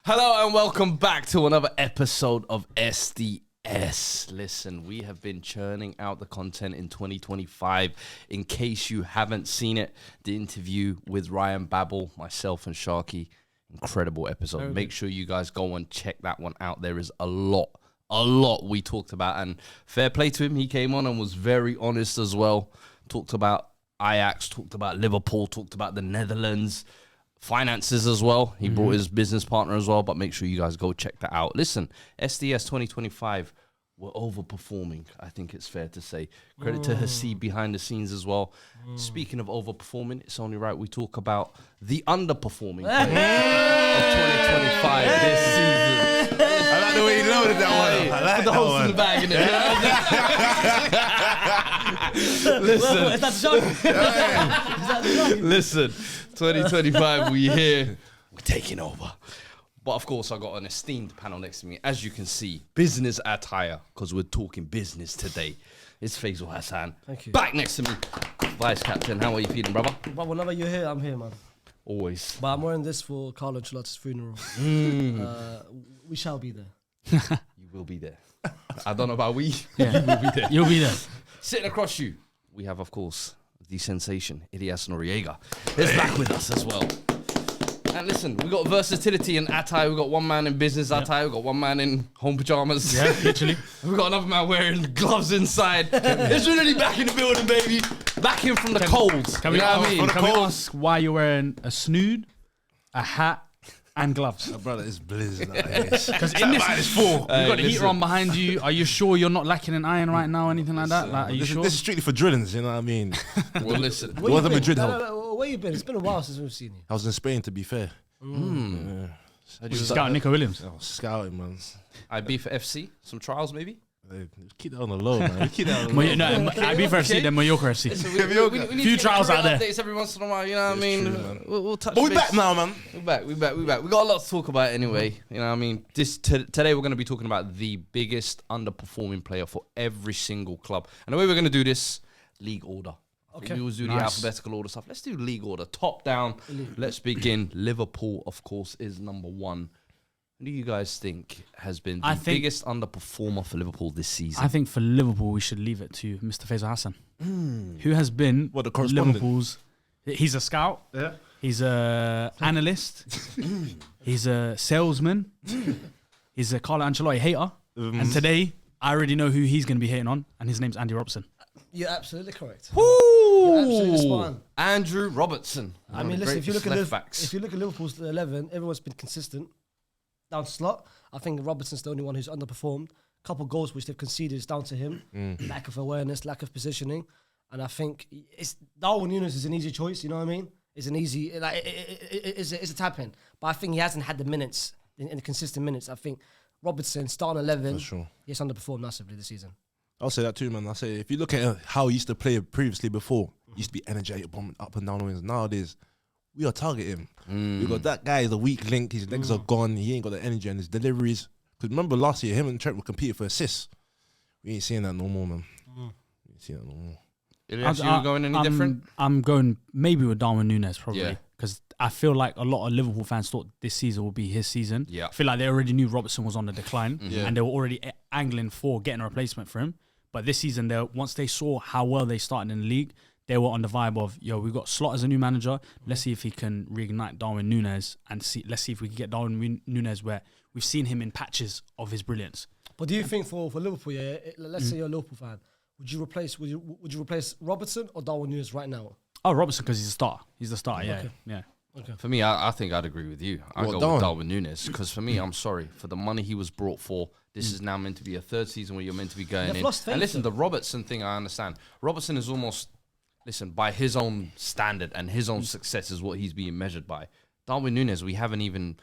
Hello and welcome back to another episode of SDS. Listen, we have been churning out the content in 2025. In case you haven't seen it, the interview with Ryan Babel, myself and Sharky, incredible episode. Okay. Make sure you guys go and check that one out. There is a lot we talked about, and fair play to him. He came on and was very honest as well. Talked about Ajax, talked about Liverpool, talked about the Netherlands, finances as well. He brought his business partner as well, but make sure you guys go check that out. Listen, SDS 2025, we're overperforming, I think it's fair to say. Credit to Hasib behind the scenes as well. Speaking of overperforming, it's only right we talk about the underperforming player of 2025 this season. I like the way he loaded that one. I like Put the host in the bag, innit? Listen. Is that the joke? Listen, 2025, we here. We're taking over. But of course, I got an esteemed panel next to me. As you can see, business attire, because we're talking business today. It's Faisal Hassan. Thank you. Back next to me, Vice Captain. How are you feeling, brother? But whenever you're here, I'm here, man. Always. But I'm wearing this for Carlo Ancelotti's funeral. We shall be there. You will be there. I don't know about we. Yeah. You will be there. You'll be there. Sitting across you, we have, of course, the sensation, Ilyas Noriega. He's back with us as well. And listen, we got versatility in attire. We got one man in business attire. We got one man in home pajamas. Yeah, literally. We got another man wearing gloves inside. It's really back in the building, baby. Back in from the cold. Can we ask why you're wearing a snood, a hat, and gloves? Brother, it's blizzard. Because in this, it's full. you've got the heater on behind you. Are you sure you're not lacking an iron right now or anything like that? Like, are you sure? This is strictly for drillings, you know what I mean? Well, listen. It wasn't Madrid help. Where you been? It's been a while since we've seen you. I was in Spain, to be fair. You scout Nico Williams. I was scouting, man. IB for FC. Some trials, maybe. Hey, keep that on the low, man. Keep that on the low. No, I'd be for FC, then Mallorca FC. Listen, we need Few to get trials out there. updates every once in a while, you know what I mean? True, We'll touch But we base. back now, man. We're back. We got a lot to talk about anyway. You know what I mean? Today we're going to be talking about the biggest underperforming player for every single club. And the way we're going to do this, league order. Okay. We always do the alphabetical order stuff. Let's do league order. Top down. Let's begin. Liverpool, of course, is number one. Who do you guys think has been the biggest underperformer for Liverpool this season? I think for Liverpool, we should leave it to Mr. Faisal Hassan, who has been What, the correspondent? Liverpool's. He's a scout. Yeah. He's a analyst. He's a salesman. He's a Carlo Ancelotti hater. And today, I already know who he's going to be hating on, and his name's Andy Robertson. You're absolutely correct. Woo! You're absolutely spot on. Andrew Robertson. I mean, listen, if you look at Liverpool's 11, everyone's been consistent. Down to slot, I think Robertson's the only one who's underperformed. A couple goals which they've conceded is down to him. Lack of awareness, lack of positioning, and I think Darwin Núñez is an easy choice. You know what I mean? It's an easy, it's a tap in. But I think he hasn't had the minutes in the consistent minutes. I think Robertson starting 11, For sure. he's underperformed massively this season. I'll say that too, man. I say if you look at how he used to play previously before, he used to be energetic, bombing up and down the wings. Nowadays, we are targeting him. We got that guy is a weak link. His legs are gone. He ain't got the energy and his deliveries. Because remember last year, him and Trent were competing for assists. We ain't seeing that no more, man. We ain't seeing that no more. Ilyas, you going any different? I'm going maybe with Darwin Núñez probably Yeah. because I feel like a lot of Liverpool fans thought this season would be his season. Yeah. I feel like they already knew Robertson was on the decline Yeah. and they were already angling for getting a replacement for him. But this season, once they saw how well they started in the league, they were on the vibe of, we've got Slot as a new manager. Let's see if he can reignite Darwin Núñez and let's see if we can get Darwin Núñez where we've seen him in patches of his brilliance. But do you think for Liverpool, let's say you're a Liverpool fan, would you replace Robertson or Darwin Núñez right now? Oh, Robertson because he's a starter. He's the starter, Okay. yeah. Okay. For me, I think I'd agree with you. I'd go with Darwin Núñez because for me, I'm sorry, for the money he was brought for, this is now meant to be a third season where you're meant to be going in. And listen, the Robertson thing, I understand. Robertson is almost, by his own standard and his own success is what he's being measured by. Darwin Núñez, we haven't even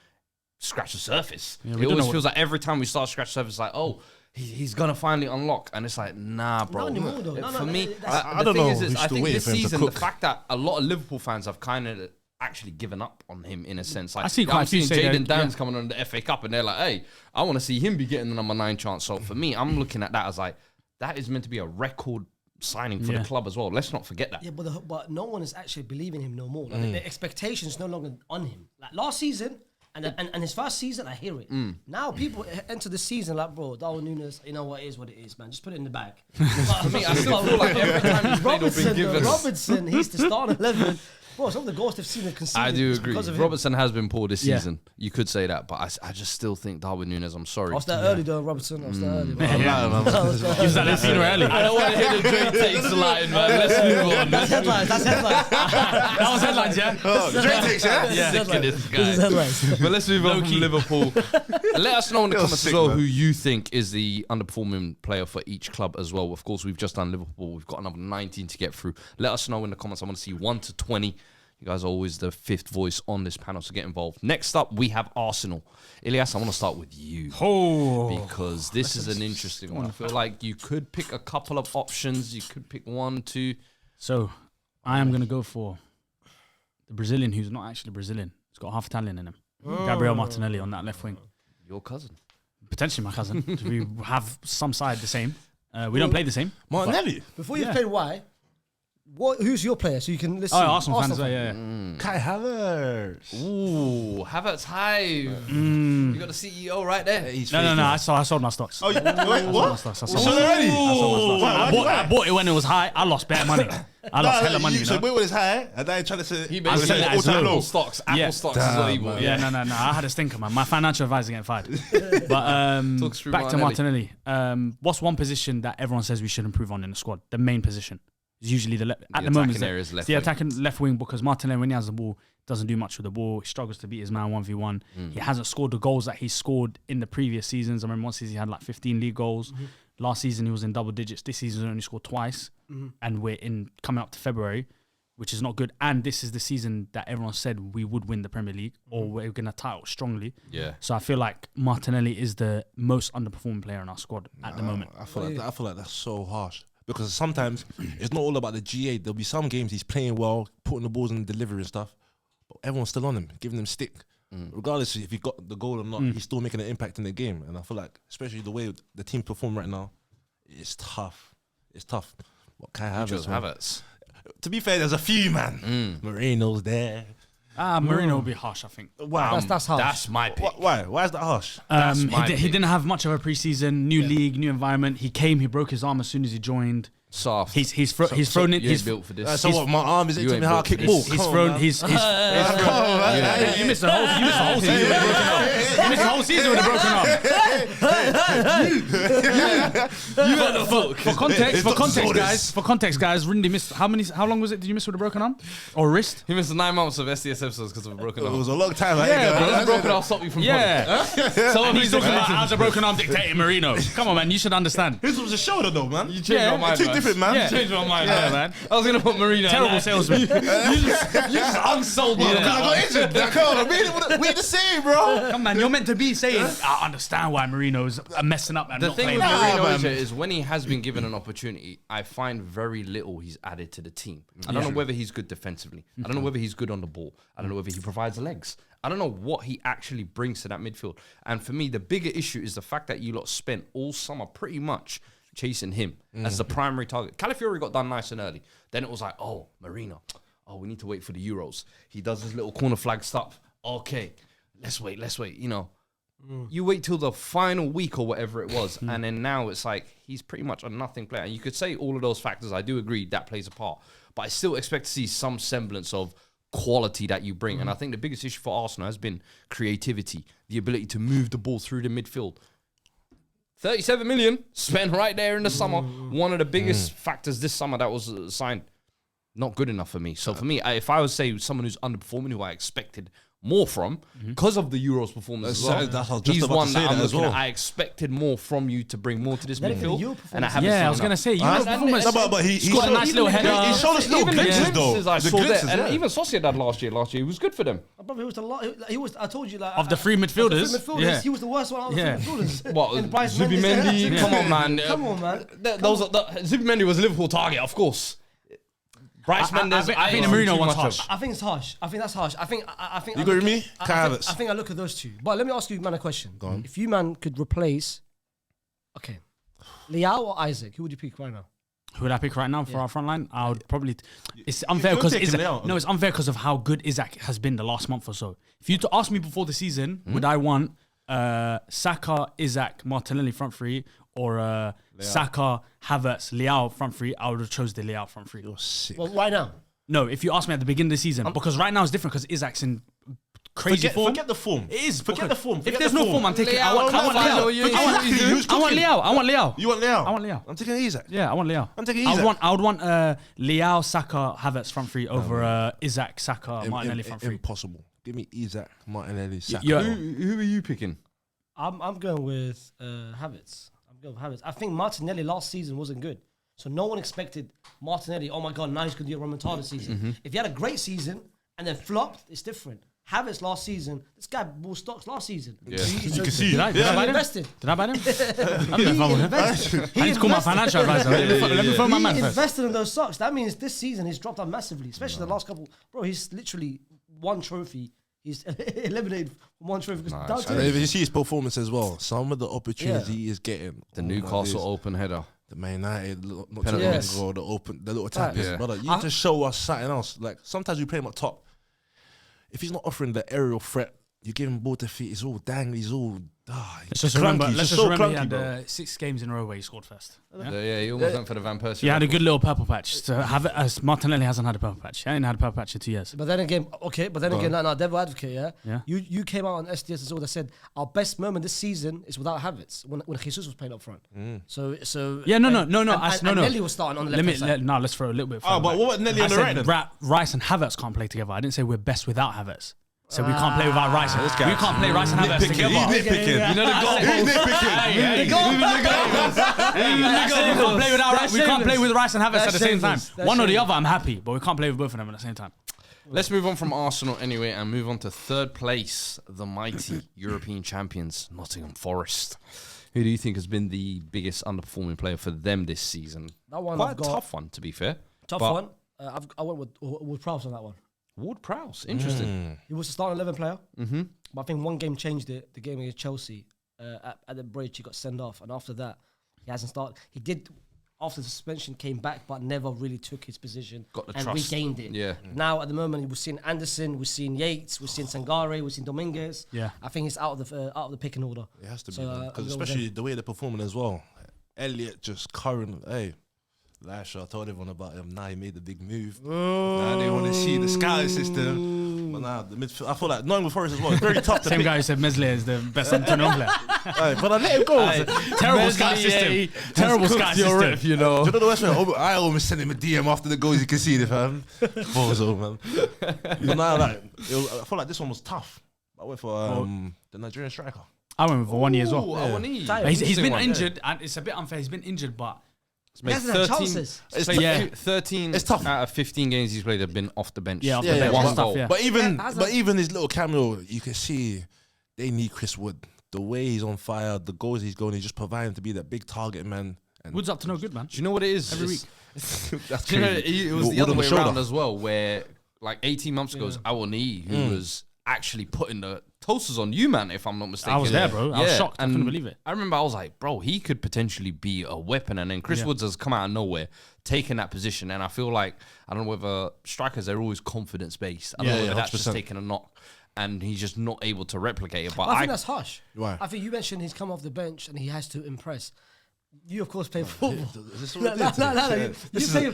scratched the surface. Yeah, it always feels like every time we start to scratch the surface, it's like, oh, he's going to finally unlock. And it's like, nah, bro. Not anymore, though. For me, I the don't thing know. is I think this season, the cook. fact that a lot of Liverpool fans have kind of actually given up on him in a sense. Like, I see quite a few say Jaden that, Downs coming on the FA Cup and they're like, hey, I want to see him be getting the number 9 chance. So for me, I'm looking at that as like, that is meant to be a record signing for the club as well. Let's not forget that. Yeah, but no one is actually believing him no more. Like, the expectations no longer on him. Like last season, And his first season, I hear it. Now people enter the season like, bro, Darwin Núñez, you know what, it is what it is, man. Just put it in the bag. For me, I still feel like every time he's played or been given. Robertson, he's the starting 11. Bro, some of the goals they've seen are conceded. I do agree. Robertson has been poor this season. You could say that, but I just still think Darwin Núñez, I'm sorry. I was there early though, Robertson. I was there early. He was at that scene early. I don't want to hear the Drake takes line, man. Let's move on. That's headlines. That was headlines, yeah? Drake takes, yeah? Sick of this This is guy. headlines. But let's move on from Liverpool. Let us know in the comments as well who you think is the underperforming player for each club as well. Of course, we've just done Liverpool. We've got another 19 to get through. Let us know in the comments. I want to see 1 to 20. You guys are always the fifth voice on this panel, so get involved. Next up, we have Arsenal. Ilyas, I want to start with you. Because this is an interesting one. I feel like you could pick a couple of options. You could pick 1, 2. So, I am going to go for the Brazilian who's not actually Brazilian. He's got half Italian in him. Gabriel Martinelli on that left wing. Your cousin. Potentially my cousin. We have some side the same. We don't play the same. Martinelli. Before you play why, who's your player so you can listen? Arsenal fans, yeah. Kai Havertz. Ooh, Havertz Hive. You got the CEO right there. No. I sold my stocks. Oh, wait, what? I sold my already? stocks. I bought it when it was high. I lost bad money. I lost hella money. So when it was high, and then trying to say He I basically said said that as Apple low. stocks. Apple stocks is what he bought. Yeah, no. I had a stinker, man. My financial advisor getting fired. But Talks through back to Martinelli. What's one position that everyone says we should improve on in the squad? The main position. Is usually the moment is left the wing. attacking left wing, because Martinelli, when he has the ball, doesn't do much with the ball. He struggles to beat his man 1v1. He hasn't scored the goals that he scored in the previous seasons. I remember one season he had like 15 league goals. Last season he was in double digits. This season he only scored twice, and we're coming up to February, which is not good. And this is the season that everyone said we would win the Premier League or we're going to title strongly. Yeah. So I feel like Martinelli is the most underperforming player in our squad at the moment. I feel like that's so harsh. Because sometimes it's not all about the GA. There'll be some games he's playing well, putting the balls in the delivery and stuff, but everyone's still on him, giving him stick. Regardless if he got the goal or not, he's still making an impact in the game. And I feel like, especially the way the team perform right now, it's tough. It's tough. What Kai Havertz? To be fair, there's a few, man. Moreno's there. Marino will be harsh, I think. Wow, That's harsh. That's my pick. Why? Why is that harsh? He didn't have much of a preseason, new league, new environment. He broke his arm as soon as he joined. Soft. He's thrown in. You ain't built for this. So what? My arm is You into ain't me how I built kick for ball. this. He's thrown. He's Come on, man. You missed the whole season with a broken arm. You missed the whole season with a broken arm. For context, guys, Rindy missed how long was it? Did you miss with a broken arm or wrist? He missed 9 months of SDS episodes because of a broken It arm. was a long time. Bro, broken arm stopped you from So he's talking about how's a broken arm dictating Marino. Come on, man, you should understand. This was a shoulder though, man. You changed my mind, Two different, man. Yeah. Changed my mind, Yeah, man. I was gonna put Marino. Terrible salesman. You just unsold me. Because I got injured. We're the same, bro. Come man, you're meant to be saying, I understand why Marino's messing up and The not thing playing. with Marino man. is when he has been given an opportunity, I find very little he's added to the team. I don't know whether he's good defensively. I don't know whether he's good on the ball. I don't know whether he provides legs. I don't know what he actually brings to that midfield. And for me, the bigger issue is the fact that you lot spent all summer pretty much chasing him as the primary target. Calafiori got done nice and early. Then it was like, oh, Marino. Oh, we need to wait for the Euros. He does his little corner flag stuff. Okay, let's wait. You know, you wait till the final week or whatever it was. And then now it's like he's pretty much a nothing player. And you could say all of those factors. I do agree that plays a part. But I still expect to see some semblance of quality that you bring. And I think the biggest issue for Arsenal has been creativity, the ability to move the ball through the midfield. 37 million spent right there in the summer. One of the biggest factors this summer that was signed. Not good enough for me. So for me, if I was say someone who's underperforming, who I expected more from, because of the Euros performance as well, he's one that I'm looking at. I expected more from you to bring more to this midfield. And I haven't seen I was going to say, But he's got a nice little header. He showed us little glimpses though. I saw that. And even Sociedad last year, he was good for them. Brother, he was. I told you, like, Of the three midfielders, he was the worst one out of the three midfielders. What, Zubimendi? Come on, man. Come on, man. Zubimendi was a Liverpool target, of course. Bryce Mendes. I think the Marino one's harsh. I think it's harsh. I think that's harsh. I think. You agree with me? I think I look at those two. But let me ask you, man, a question. Go on. If you, man, could replace, Leao or Isaac, who would you pick right now? Who would I pick right now for our front line? I would probably. It's unfair You're because taking Leao. it's unfair because of how good Isaac has been the last month or so. If you to ask me before the season, would I want Saka, Isaac, Martinelli front three, or Saka, Havertz, Leao front three? I would have chose the Leao front three. You're sick. Well, why now? No, if you ask me at the beginning of the season, because right now it's different because Isaac's in crazy form. Forget the form. It is. Forget the form. If there's no form, I'm taking. I want Leao. Leao. I want Leao. I want Leao. You want Leao? I want Leao. I'm taking Isaac. Yeah, I want Leao. I'm taking Isaac. I would want Leao, Saka, Havertz front three over Isaac, Saka, Martinelli front three. Impossible. Give me Isaac, Martinelli, Saka. Who are you picking? I'm going with Havertz. I think Martinelli last season wasn't good. So no one expected Martinelli, oh my God, now he's going to do a remontada season. If he had a great season and then flopped, it's different. Havertz last season, this guy bought stocks last season. Yeah. You can see. Did I buy them? invested. Did I buy them? I'm going to follow him. I need to call my financial advisor. Let me phone my man He first. invested in those stocks. That means this season he's dropped down massively, especially the last couple. Bro, he's literally one trophy. He's eliminated from one trophy. Because And if you see his performance as well, some of the opportunities he is getting. The Newcastle open header. The Man United, not too Penalty. long Yes. ago, the little tap. Yeah. Brother, you just show us something else. Like sometimes we play him up top. If he's not offering the aerial threat, you give him ball to feet. He's all dangly. He's all. Let's just clunky. remember, He's let's just just so remember he clunky, had 6 games in a row where he scored first. Yeah, he almost went for the Van Persie. He had a good little purple patch. To have it as Martinelli hasn't had a purple patch. He ain't had a purple patch in 2 years. But then again, now devil advocate, Yeah. You came out on SDS as well that said our best moment this season is without Havertz when Jesus was playing up front. So Yeah, no. And Nelly was starting on the left side. Let's throw a little bit. Oh, but further what back. about Nelly I on the said right then? Rice and Havertz can't play together. I didn't say we're best without Havertz. So we can't play without Rice. We can't play Rice and Havertz together. He's nitpicking. You know the goal. He's nitpicking. We can't play with Rice and Havertz at the same time. shameless. That's One or the shameless. other, I'm happy, but we can't play with both of them at the same time. Let's move on from Arsenal anyway and move on to third place, the mighty European champions, Nottingham Forest. Who do you think has been the biggest underperforming player for them this season? That one Quite I've a got. tough one, to be fair. Tough But one. I went with Prowse on that one. Ward-Prowse, interesting. He was a starting 11 player, but I think one game changed it. The game against Chelsea at the bridge, he got sent off, and after that, he hasn't started. He did after the suspension, came back, but never really took his position Got the and trust. regained it. Yeah. Now at the moment, we've seen Anderson, we've seen Yates, we've seen Sangare, we've seen Dominguez. Yeah. I think he's out of the picking order. It has to be, So, because I'm going with especially him. the way they're performing as well. Elliot just current. Hey, last year I told everyone about him. Now he made the big move. Now they want to see the scouting system. But now the midfield, I feel like Nottingham Forest as well. It's very tough to Same pick. guy who said Meslier is the best Antonio player. Hey, but I let him go. Terrible scout system. Terrible scout system. You know. Do you know the worst thing? I almost sent him a DM after the goals he conceded, fam. Bozo, man. But now, I feel like this one was tough. I went for the Nigerian striker. I went with for 1 year as well. Ooh, I want to eat. But He's been injured, and it's a bit unfair. He's been injured, but Made hasn't had chances. He's played Yeah. 13 It's tough. out of 15 games he's played have been off the bench. Yeah, off the bench. One One goal. stuff, yeah. But Yeah, even his little cameo, you can see they need Chris Wood. The way he's on fire, the goals he's going, he's just providing to be that big target man. And Wood's up to no good, man. Do you know what it is? Every It's- that's Do you know, crazy. it was Wood the other on the way shoulder. around as well, where like 18 months ago, it was Awani who was actually putting the toasters on you, man, if I'm not mistaken. I was there, bro. I was shocked. I couldn't believe it. I remember I was like, bro, he could potentially be a weapon. And then Chris Woods has come out of nowhere, taken that position. And I feel like, I don't know whether strikers, they're always confidence-based. I don't know whether that's just 100%. taken a knock. And he's just not able to replicate it. But I think that's harsh. Why? I think you mentioned he's come off the bench and he has to impress. You of course play football. Is this No, what it no, is? no, no, you play.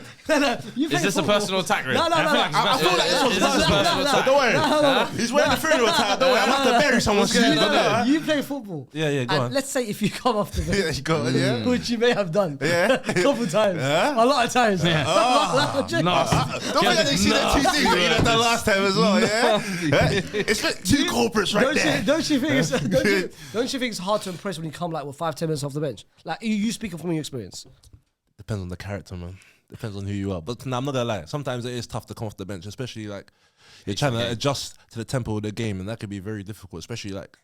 You play is this a football. personal attack, Rick? No, no, no, no. I feel like this one's Is this a personal. personal attack? Don't worry. He's wearing the funeral attire. Don't worry. I'm about to bury someone soon. You play football. Yeah, go And on. let's say if you come off the Yeah, bench, you got it, yeah. which you may have done Yeah. a couple times, Yeah. a lot of times. Yeah. Don't forget they see that TC that you done last time as well, yeah? It's like two culprits right there. Don't you think it's hard to impress when you come like 5-10 minutes off the bench? Like you speaking from your experience. Depends on the character, man. Depends on who you are. But nah, I'm not gonna lie. Sometimes it is tough to come off the bench, especially like you're trying to adjust to the tempo of the game, and that could be very difficult. Especially like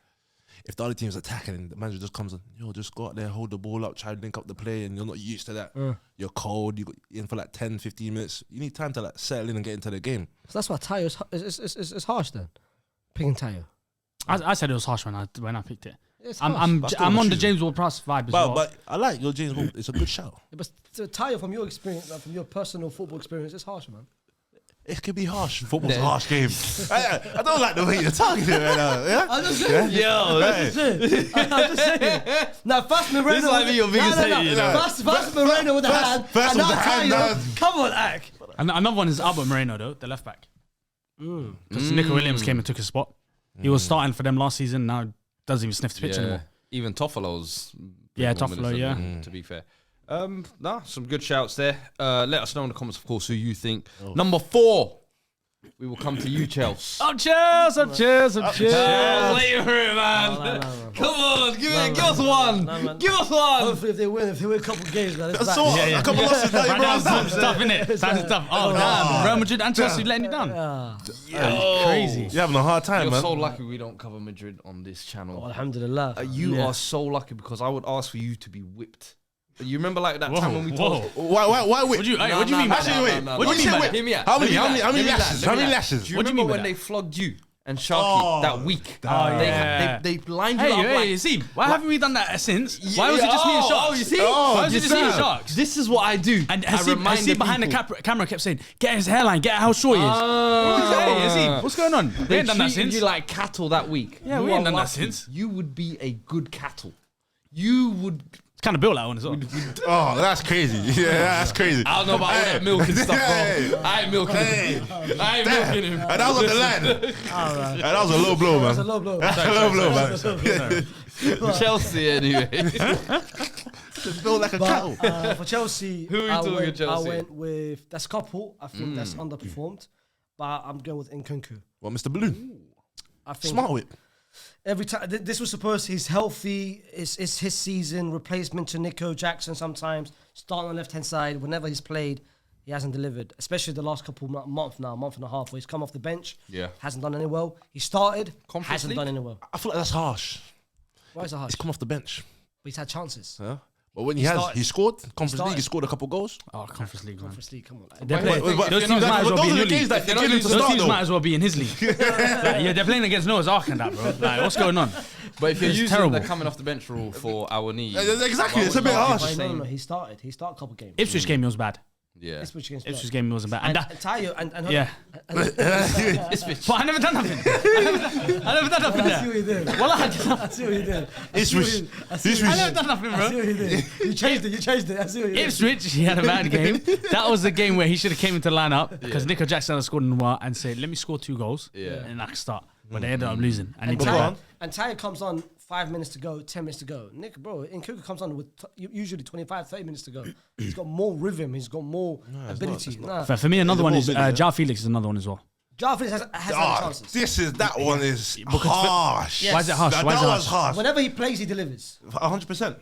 if the other team's attacking and the manager just comes and just go out there, hold the ball up, try to link up the play, and you're not used to that. You're cold. You got in for like 10-15 minutes. You need time to like settle in and get into the game. So that's why Tayo is harsh then. Picking Tayo. I said it was harsh when I picked it. I'm on the James Ward-Prowse vibe as well. But I like your James Ward. It's a good shout. Yeah, but to Tayo, from your experience, from your personal football experience, it's harsh, man. It could be harsh. Football's a harsh game. I don't like the way you're targeting it right now. Yeah? I'm just saying. I'm just saying. Now, first Moreno. This might be your biggest hate, you know. First Moreno with the hand. First and with now the hand, Tayo. Come on, Ak. And another one is Albert Moreno, though, the left back. Because Nico Williams came and took his spot. He was starting for them last season. Now doesn't even sniff the pitch anymore. Even Toffolo's. Toffolo, To be fair. Some good shouts there. Let us know in the comments, of course, who you think. Number 4. We will come to you, Chelsea. Cheers. Wait for it, man. Come on, give us one. Give us one. Hopefully, if they win a couple of games, man. That's all. A couple losses now, Right now, it's tough, innit? It's tough. Oh, damn. Real Madrid and Chelsea letting you down. Crazy. You're having a hard time, You're man. so lucky we don't cover Madrid on this channel. Oh, alhamdulillah. You are so lucky because I would ask for you to be whipped. You remember like that time when we told Why What do you mean? Actually, wait. no. What do you say? Hear me out. How many Hear me lashes? out. How many lashes? Do you What do you remember mean by when that? they flogged you and Sharky that week? yeah. They lined you up Hey, like... see, why haven't we done that since? Why was it just me and Sharks? Oh, you see? Why was it you just me and see? Sharks? This is what I do. And I Hasib remind behind the people. camera kept saying, get his hairline, get how short he is. Hey, Hasib, what's going on? We They ain't done that treated since. you like cattle that week. Yeah, You we ain't are done that lucky. since. You would be a good cattle. You would... It's kind of built that one as well. Oh, that's crazy. Yeah, that's crazy. I don't know about all that milking stuff, bro. Hey. I ain't milking him. I ain't milking him. And that was on the line. And that was a low blow, man. That's a low blow. That's a low blow, man. Chelsea, anyway. Just built like a cattle. For Chelsea, Who are you talking with Chelsea? I went with that's a couple. I think that's underperformed, but I'm going with Nkunku. Well, Mr. Blue. I think Smart whip. every time this was supposed he's healthy. It's his season. Replacement to Nico Jackson. Sometimes starting on the left hand side. Whenever he's played, he hasn't delivered. Especially the last couple month and a half, where he's come off the bench. Yeah. Hasn't done any well. He started. Conference hasn't League? done any well. I feel like that's harsh. Why is it harsh? He's come off the bench. But he's had chances. Yeah. But when he has, started. he scored. Conference started. League, he scored a couple goals. Oh, Conference League, man. Conference League, come on. Like, They're Wait, playing- wait, those if teams you're not- might as well those be are in the your games league. that If you're not get him to using- Those start, teams though. might as well be in his league. Yeah, they're playing against Noah's Ark and that, bro. Like, what's going on? But if you're It's using terrible. the coming off the bench rule for our knee... Exactly, it's a bit Why would harsh. you no, say- no, he started. He started a couple games. Ipswich game was bad. Yeah. Ipswich against Ipswich Spurs. game wasn't bad. And And that, Tayo and yeah. Ipswich. But I never done nothing. I never done nothing I see what there. you did. Well, I did I see what you did. Ipswich. I see what you I never did. done nothing, I see bro. what you did. You changed it. I see what you did. Ipswich, he had a bad game. That was the game where he should have came into the lineup because Nico Jackson had scored in the while and said, let me score 2 goals and I can start. But they ended up losing. And he And took Tayo, that. and Tayo comes on 5 minutes to go, 10 minutes to go. Nick, bro, Nkunku comes on with usually 25, 30 minutes to go. He's got more rhythm. He's got more ability. For me, another one is bit, yeah. Jao Felix is another one as well. Jarvis has had chances. That one is harsh. Yes. Why is it harsh? That Why is it was harsh? harsh. Whenever he plays, he delivers. 100%.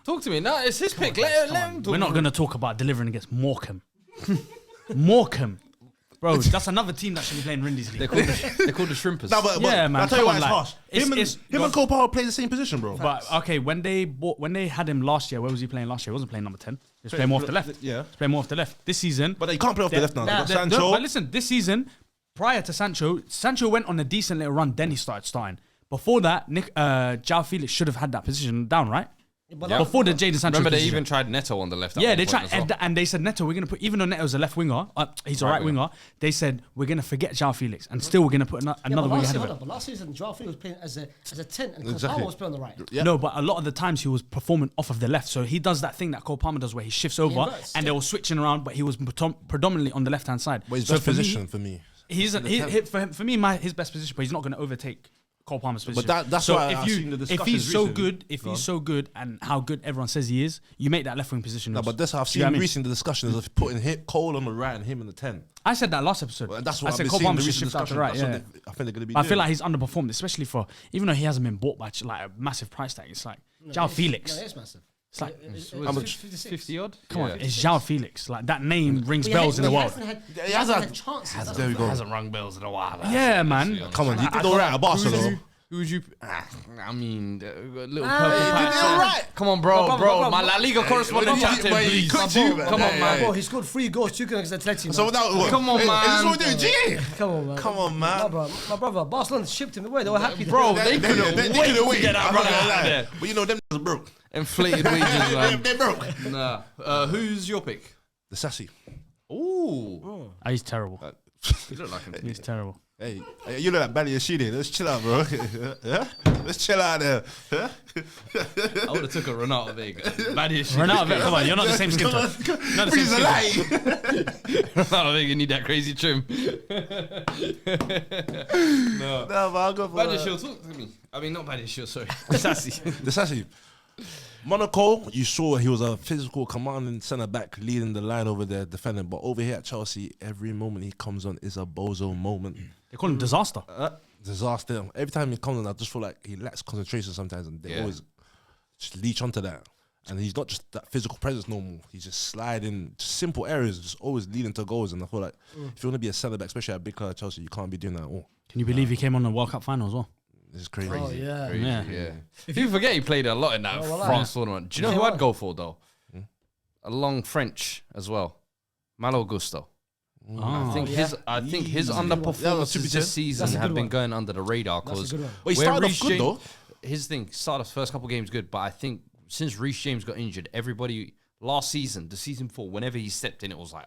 Talk to me. No, it's his pick. Let him talk. We're not going to talk about delivering against Morecambe. Morecambe. Bro, that's another team that should be playing Rindy's League. They're called the Shrimpers. No, but Yeah, man, I'll tell you come why on, it's like, harsh. Him and Cole Palmer play the same position, bro. But okay, when they had him last year, where was he playing last year? He wasn't playing number 10. He was playing more off the left. Yeah. He was playing more off the left. This season, But they can't play off the left now. They got Sancho. But listen, this season, prior to Sancho went on a decent little run. Then he started starting. Before that, Jao Felix should have had that position down, right? But Before the Jadon Sancho. Remember, they position. even tried Neto on the left. at Yeah, one they point tried, as well. and they said Neto, we're gonna put, even though Neto's a left winger, he's a right winger. They said we're gonna forget Jao Felix, and still we're gonna put another winger ahead of him. But last season, Joao Felix was playing as a 10, and Cole Exactly. Palmer was playing on the right. Yeah. No, but a lot of the times he was performing off of the left. So he does that thing that Cole Palmer does where he shifts over inverts. and they were switching around, but he was predominantly on the left hand side. But his so best position for me. For me, his best position, but he's not going to overtake Cole Palmer's position. that's so why if I've seen the if discussions he's so recently. good, he's so good and how good everyone says he is, you make that left wing position. No, yours. but that's how I've Do you know seen what I mean? recently the discussions of putting Cole on the right and him in the 10. I said that last episode. Well, that's I what said I've Cole been seeing Palmer the should recent shift out to discussion. the right. That's what Yeah. I think they're going to be But I doing. feel like he's underperformed, especially for even though he hasn't been bought by like a massive price tag. It's like Jao Felix. No, it's massive. It's like How much? 50 odd? come on, it's Jao Felix. Like that name rings But bells in the world. He hasn't had chances. There we go. Hasn't rung bells in a while. Yeah, man. Come on, he did all right at Barcelona. Who would you? I mean, little purple He did all right. Come on, bro. bro, My La Liga correspondent captain, please. Come on, man. Bro, he scored 3 goals, 2 against Atleti. So what? Come on, Is man. this what we do? G? Come on, man. Come on, man. My brother, Barcelona shipped him away. They were happy. Bro, they couldn't wait to wait. get that I'm brother not gonna out of lie. there. But you know, them is broke. Inflated wages, man. They broke. Nah. Who's your pick? The sassy. Ooh. He's terrible. You look like him. He's terrible. Hey, you look like Bally Ashidi. Let's chill out, bro. Yeah? Let's chill out there. Huh? I would have took a Ronaldo Vega. Ronaldo Vega, come on, you're not the same skin tone. Not the same He's a skin tone. lie. Ronaldo Vega need that crazy trim. No, but I'll go for Badiashile, talk to me. I mean, not Badiashile, sorry. Sassy. the sassy. Monaco, you saw he was a physical commanding centre back leading the line over there defending. But over here at Chelsea, every moment he comes on is a bozo moment. They call him disaster. Disaster. Every time he comes on, I just feel like he lacks concentration sometimes, and they always just leech onto that. And he's not just that physical presence no more. He's just sliding, just simple areas, just always leading to goals. And I feel like if you want to be a centre back, especially at a big club like Chelsea, you can't be doing that at all. Can you believe he came on the World Cup final as well? This is crazy. Oh, yeah. Crazy, Yeah. If you forget, he played a lot in that France tournament. Do you know who I'd go for, though? A long French as well. Malo Gusto. I think his underperformances this season have been going under the radar because But he started off good, though. His thing started off first couple games good, but I think since Reece James got injured, everybody last season, the season before, whenever he stepped in, it was like,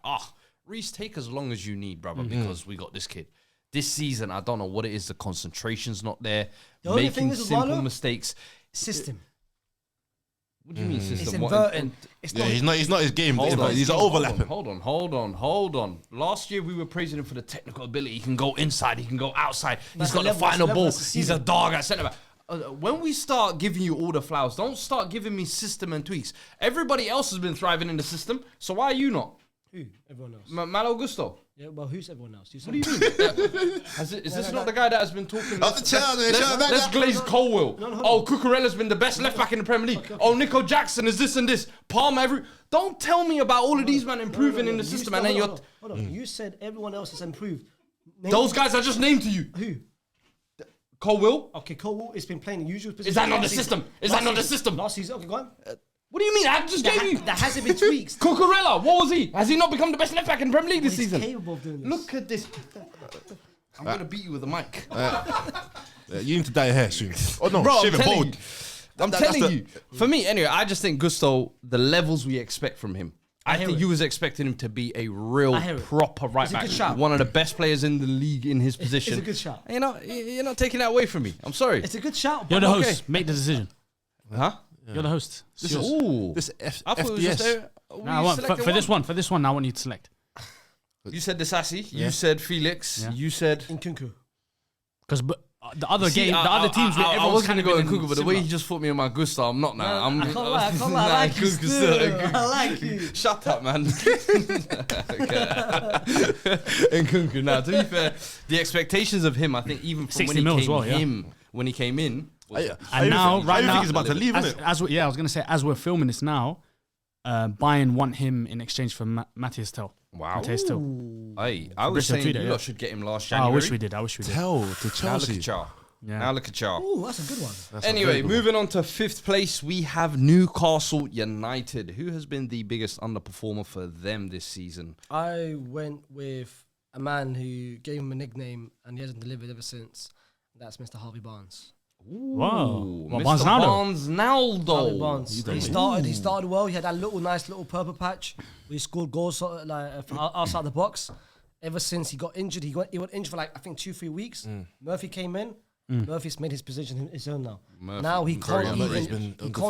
Reece, take as long as you need, brother, because we got this kid. This season, I don't know what it is. The concentration's not there. The only thing Making is, simple Marlo, mistakes. System. What do you mean system? It's What- inverted. It's Yeah, not. he's not his game. Hold on, He's overlapping. Hold on. Last year we were praising him for the technical ability. He can go inside. He can go outside. He's got the final ball. He's a dog at centre back. When we start giving you all the flowers, don't start giving me system and tweaks. Everybody else has been thriving in the system, so why are you not? Who? Everyone else. Malo Gusto. Yeah, well, who's everyone else? What do you mean? Is this not the guy that has been talking? Let's glaze Colwell. Cucurella's been the best left back in the Premier League. Nico Jackson is this and this. Palmer, don't tell me about all of these men improving in the system, and then you're. Hold on. You said everyone else has improved. Those guys I just named to you. Who? Colwell. Okay, Colwell has been playing the usual position. Is that not the last season. system? Is that not the system? Last season. Okay, go on. What do you mean? I just gave you. There hasn't been tweaks. Cucurella, what was he? Has he not become the best left back in the Premier League this He's season? capable of doing this. Look at this. I'm gonna beat you with a mic. You need to dye your hair soon. Oh no, Bro, shave it bald. I'm telling you. For me, anyway, I just think Gusto, the levels we expect from him. I think you was expecting him to be a real proper right It's a back. good shout. One of the best players in the league in his position. It's a good shout. You're not taking that away from me. I'm sorry. It's a good shout. You're but the okay. host. Make the decision. Huh? You're the host. This Yours. Ooh. This I thought it was just FDS. Nah, I want, for this one, I want you to select. You said the Sassy. You said Felix. Yeah. You said Nkunku. Because the other teams, I everyone's was kind gonna of go Nkunku, but the way he just put me on my Gusto, I'm not now. I can't lie. I like you Nkunku still. Nkunku. I like you. Shut up, man. Nkunku. Now, to be fair, the expectations of him, I think, even from 60 mil as well, yeah. when he came in. And now, right now, he's about to leave, isn't it? I was going to say, as we're filming this now, Bayern want him in exchange for Matthias Tell. Wow. Matthias Tell. Hey, I was Fabrizio saying tweeted, you yeah. lot should get him last I January. wish we did. Tell to Now look Chelsea. at y'all. Yeah. Now look at y'all. Ooh, that's a good one. Anyway, moving on to fifth place, we have Newcastle United. Who has been the biggest underperformer for them this season? I went with a man who gave him a nickname and he hasn't delivered ever since. That's Mr. Harvey Barnes. Wow. Mr. Barnes Harvey Barnes. He started well. He had that nice little purple patch where he scored goals outside the box. Ever since he got injured, he got injured for like I think 2-3 weeks. Murphy came in. Murphy's made his position his own now. Now he can't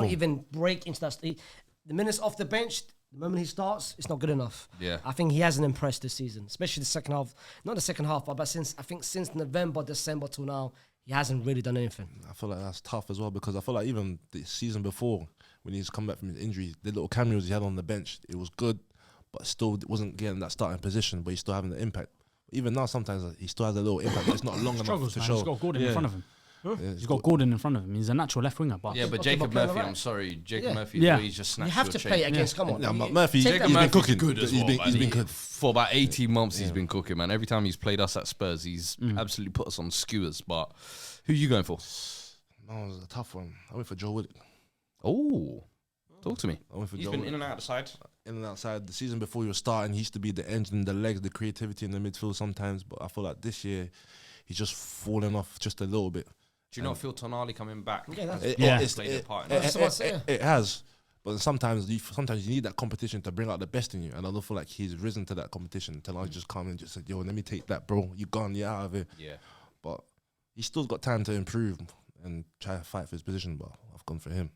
even break into that. The minutes off the bench, the moment he starts, it's not good enough. Yeah. I think he hasn't impressed this season, especially the second half. Not the second half, but since November, December till now, he hasn't really done anything. I feel like that's tough as well because I feel like even the season before, when he's come back from his injury, the little cameos he had on the bench, it was good, but still wasn't getting that starting position, but he's still having the impact. Even now, sometimes he still has a little impact, but it's not long enough to show. He's got Gordon in front of him. Yeah, He's got Gordon in front of him. He's a natural left winger. But Yeah, but Okay, Jacob but Murphy, right. I'm sorry. Jacob Yeah. Murphy, Yeah. the way he just snatched You have your to chain. play against. Come on, Yeah, but Murphy, Take he's that been Murphy's cooking. good as well, He's been good. For about 18 months, he's been cooking, man. Every time he's played us at Spurs, he's absolutely put us on skewers. But Who are you going for? That was a tough one. I went for Joe Willock. Oh, talk to me. I went for He's Joe been Willock. in and out of the side. In and outside. The season before he was starting, he used to be the engine, the legs, the creativity in the midfield sometimes. But I feel like this year, he's just fallen off just a little bit. Do you not feel Tonali coming back? Yeah, that's It's played a part in that. it has. But sometimes you need that competition to bring out the best in you. And I don't feel like he's risen to that competition. Tonali just come and just said, yo, let me take that, bro. You gone, you're out of it. Yeah. But he's still got time to improve and try to fight for his position. But I've gone for him.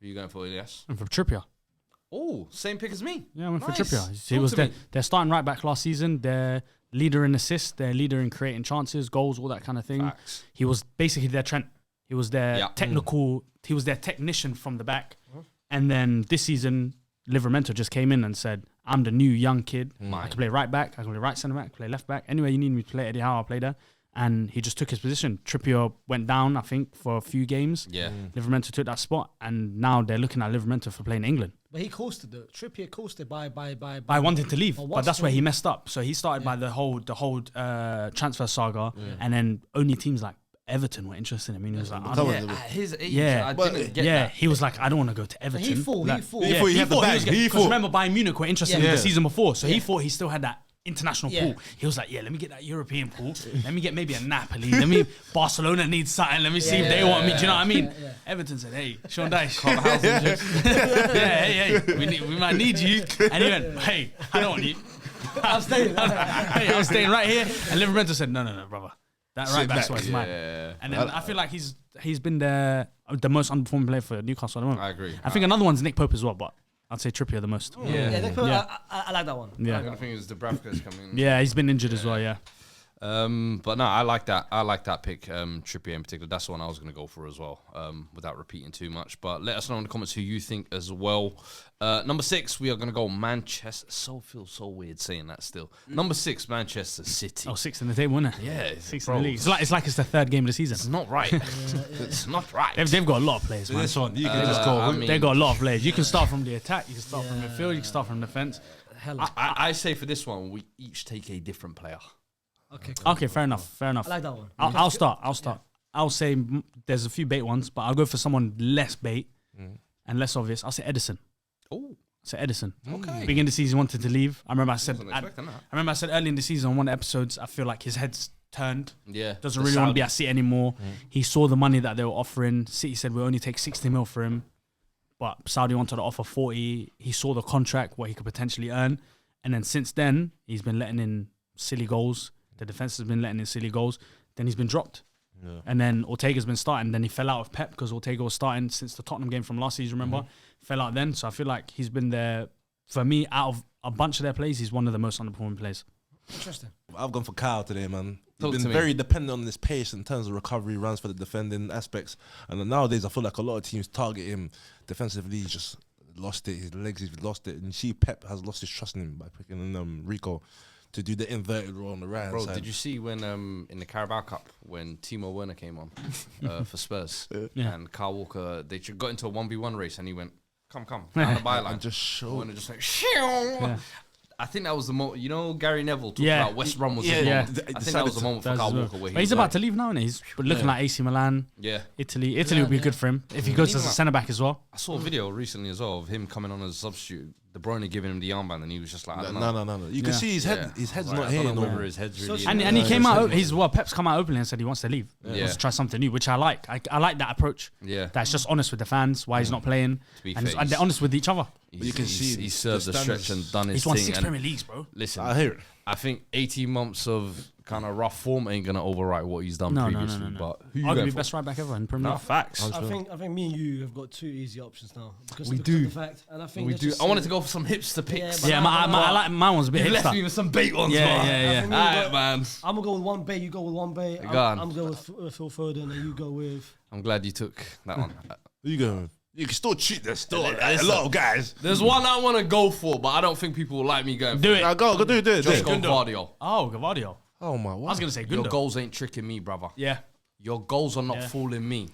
Who are you going for, Elias? And for Trippier. Oh, same pick as me. Yeah, I went Nice. for Trippier. He Talk was to their, me. their starting right back last season. Their leader in assists. Their leader in creating chances, goals, all that kind of thing. Facts. He was basically their Trent. He was their Yeah. technical. He was their technician from the back. And then this season, Livermento just came in and said, "I'm the new young kid. I can play right back. I can play right centre back. Play left back. Anywhere you need me to play, Eddie Howe, I'll play there." And he just took his position. Trippier went down, I think, for a few games. Yeah. Livermento took that spot, and now they're looking at Livermento for playing England. But he coasted though. Trippier coasted by By wanting to leave, But but what's that's where the- he messed up. So he started by the whole transfer saga, and then only teams like Everton were interested in him. He was like, I don't- Yeah, at his age, Yeah. I But- didn't get yeah, that. he was like, I don't want to go to Everton. He thought. He thought he had the thought bag. was He because thought. remember Bayern Munich were interested in Yeah. the season before, so he thought he still had that international Yeah. pool. He was like, yeah, let me get that European pool. Let me get maybe a Napoli. Let me Barcelona needs something. Let me see if they want me. Do you know what I mean? Yeah. Everton said, hey, Sean Dyche, hey, we might need you. And he went, hey, I don't want you. I'm staying. Hey, I'm staying right here. And Livermento said, no, brother. That right back's what's mine. Yeah. And then I feel like he's been the most underperforming player for Newcastle at the moment. I agree. I think another one's Nick Pope as well, but I'd say Trippier the most. Yeah. Yeah, I like that one. Yeah. The other thing is Dubravka's coming. Yeah, he's been injured as well, yeah. But no, I like that. I like that pick, Trippier in particular. That's the one I was going to go for as well, without repeating too much. But let us know in the comments who you think as well. Number 6, we are going to go Manchester. Feels so weird saying that still. Number 6, Manchester City. Oh, 6th in the table, isn't it? Yeah, 6th bro. in the league. It's like it's the third game of the It's season. not right. It's not right. They've got a lot of players, man. This one, you can just go. I mean- They've got a lot of players. You can start from the attack, you can start from midfield, you can start from defence. Hell, I say for this one, we each take a different player. okay, cool. Okay, fair enough. I like that one. I'll start. I'll say there's a few bait ones, but I'll go for someone less bait and less obvious. I'll say Edison. Oh, So Edison. okay. Beginning of the season, wanted to leave. I remember I said Wasn't expecting that. early in the season on one of the episodes, I feel like his head's turned. Yeah. Doesn't the really want to Saudi- be at City anymore. He saw the money that they were offering. City said we'll only take 60 mil for him, but Saudi wanted to offer 40. He saw the contract, what he could potentially earn, and then since then he's been letting in silly goals. The defense has been letting in silly goals. Then he's been dropped. Yeah. And then Ortega's been starting. Then he fell out of Pep because Ortega was starting since the Tottenham game from last season, remember? Fell out then. So I feel like he's been there, for me, out of a bunch of their plays, he's one of the most underperforming players. Interesting. I've gone for Kyle today, man. Talk He's to been me. very dependent on this pace in terms of recovery, runs for the defending aspects. And then nowadays, I feel like a lot of teams target him defensively. He's just lost it. His legs, he's lost it. And you see Pep has lost his trust in him by picking Rico to do the inverted role on the right Bro, side. did you see when in the Carabao Cup when Timo Werner came on for Spurs Yeah. and Kyle Walker, they got into a 1v1 race and he went, come, down the byline. And just show. Werner just like, Shoo! I think that was the moment. You know, Gary Neville talked Yeah. about West Brom was Yeah, the yeah. moment. I think Decided that was the to- moment for That's Kyle his Walker move. where But he's about like, to leave now, isn't he? He's looking like AC Milan, Yeah. Italy. Italy would be good for him if he goes as a centre back as well. I saw a video recently as well of him coming on as a substitute. De Bruyne giving him the armband and he was just like, I don't know. No. You can see his head. His head's Like, not I here. don't know No whether more. his head's So really she- in And he there. came out. Pep's come out openly and said he wants to leave. He Yeah. wants to try something new, which I like. I like that approach. Yeah. That's just honest with the fans. Why he's not playing, be and, fair, and they're honest with each other. you can see he served the the stretch standards. and done his He's won thing. 6 and Premier Leagues, bro. listen, I hear it. I think 18 months of kind of rough form ain't gonna overwrite what he's done previously. No. But who you going Arguably for? best right back ever in Premier No, League. facts. I think me and you have got two easy options now. Because We because of do. the fact, and I think We let's do. just I wanted say- to go for some hipster picks. but Yeah, nah, I like my one's a bit You left me hipster. with some bait ones, Yeah, man. yeah, yeah. I think we Alright, got- man. I'm gonna go with one bay. You go with one bay. Go on. I'm going with Phil Foden, and you go with. I'm glad you took that one. You go. You can still cheat. There's still Listen. a lot of guys. There's one I want to go for, but I don't think people will like me going Do for it. Now go do it. Just go Guardiola. Oh, Gavadio. Oh my! I was gonna say Your Gundo. goals ain't tricking me, brother. Yeah, Your goals are not Yeah. fooling me.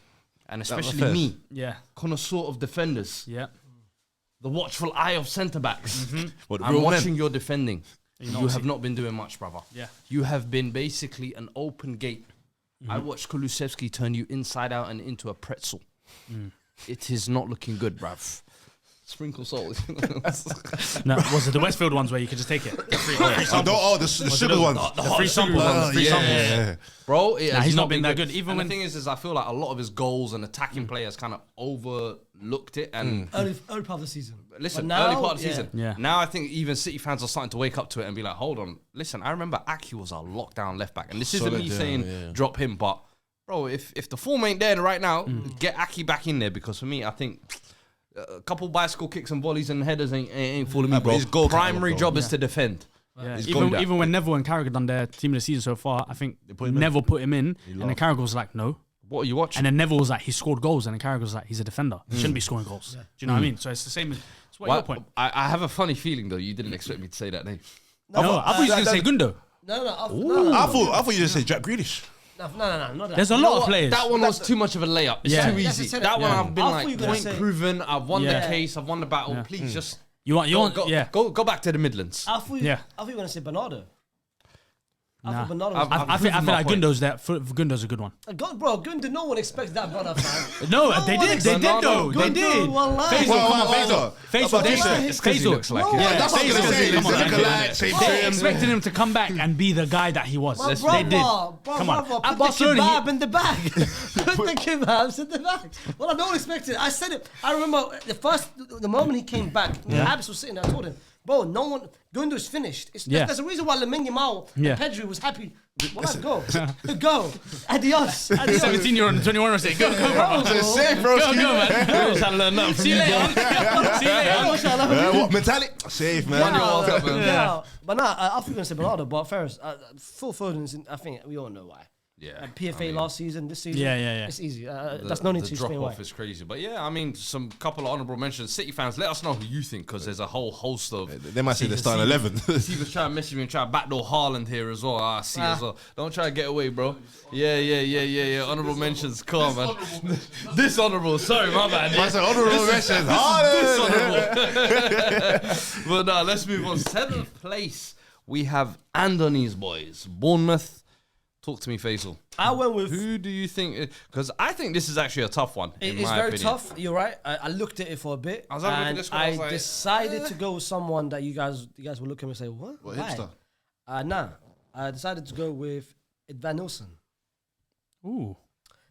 And was especially first. me, yeah, connoisseur of defenders, yeah. the watchful eye of centre backs. What, I'm real men? watching your defending. You You have not been doing much, brother. Yeah. You have been basically an open gate I watched Kulusevski turn you inside out and into a pretzel. It is not looking good, bruv. Sprinkle salt. No, was it the Westfield ones where you could just take it? The sugar ones. The free sample ones. Yeah. Bro, he's not been that good. Even when the thing is I feel like a lot of his goals and attacking players kind of overlooked it. And Early part of the season. listen, But now, early part of the season. Yeah. Now I think even City fans are starting to wake up to it and be like, hold on, listen. I remember Aki was a lockdown left back, and this isn't me saying drop him, but bro, if the form ain't there right now, get Aki back in there, because for me, I think. A couple bicycle kicks and volleys and headers ain't fooling me, bro. His primary job is to defend. Yeah. Even when Neville and Carragher done their team of the season so far, I think Neville put him in, and then Carragher was like, no. What are you watching? And then Neville was like, he scored goals, and then Carragher was like, he's a defender. He shouldn't be scoring goals. Yeah. Do you know what I mean? So it's the same. It's what your point. I have a funny feeling though. You didn't expect me to say that name. No, I thought you were going to say Gundo. No. I thought you just say Jack Grealish. No, not that. There's a lot of players. That one was too much of a layup. It's too easy. That one I've been like point proven. I've won the case. I've won the battle. Please just go back to the Midlands. I thought you were going to say Bernardo. Nah. I feel like Gundo's Gundo's a good one. Bro, Gundo, no one expects that, brother, fam. No, they did. They did though. They did. Faisal looks like That's what I was going to say. They expected him to come back and be the guy that he was. They did. Come on. Put the kebab in the bag. Put the kebabs in the bag. Well, I don't expect it. I said it. I remember the moment he came back, Habs was sitting there, I told him, bro, no one, Gundo's finished. There's a reason why Lamine Yamal and Pedri was happy. Well, let's go. Go. Adios. 17-year-old and 21-year-old say, go, bro. Go, man. Trying to learn nothing. See you later. What mentality? Safe, man. But I thought you were going to say Bernardo, but Ferris, Phil Foden's, I think we all know why. Yeah, PFA last season, this season. Yeah. It's easy. That's no need to explain why. The drop off is crazy, but yeah, I mean, some couple of honourable mentions. City fans, let us know who you think, because there's a whole host of. They might say they're starting 11. He was trying to message me and try to backdoor Haaland here as well. As well. Don't try to get away, bro. Yeah. Honourable mentions, come on, man. Dishonourable. Sorry, my bad. I said honourable mentions. Dishonourable. But no, let's move on. 7th place, we have Andoni's boys, Bournemouth. Talk to me, Faisal. I went with... Who do you think... Because I think this is actually a tough one, It's very tough. You're right. I looked at it for a bit. I decided to go with someone that you guys were looking at and say, what? What, hipster? I decided to go with Van Nilsson. Ooh.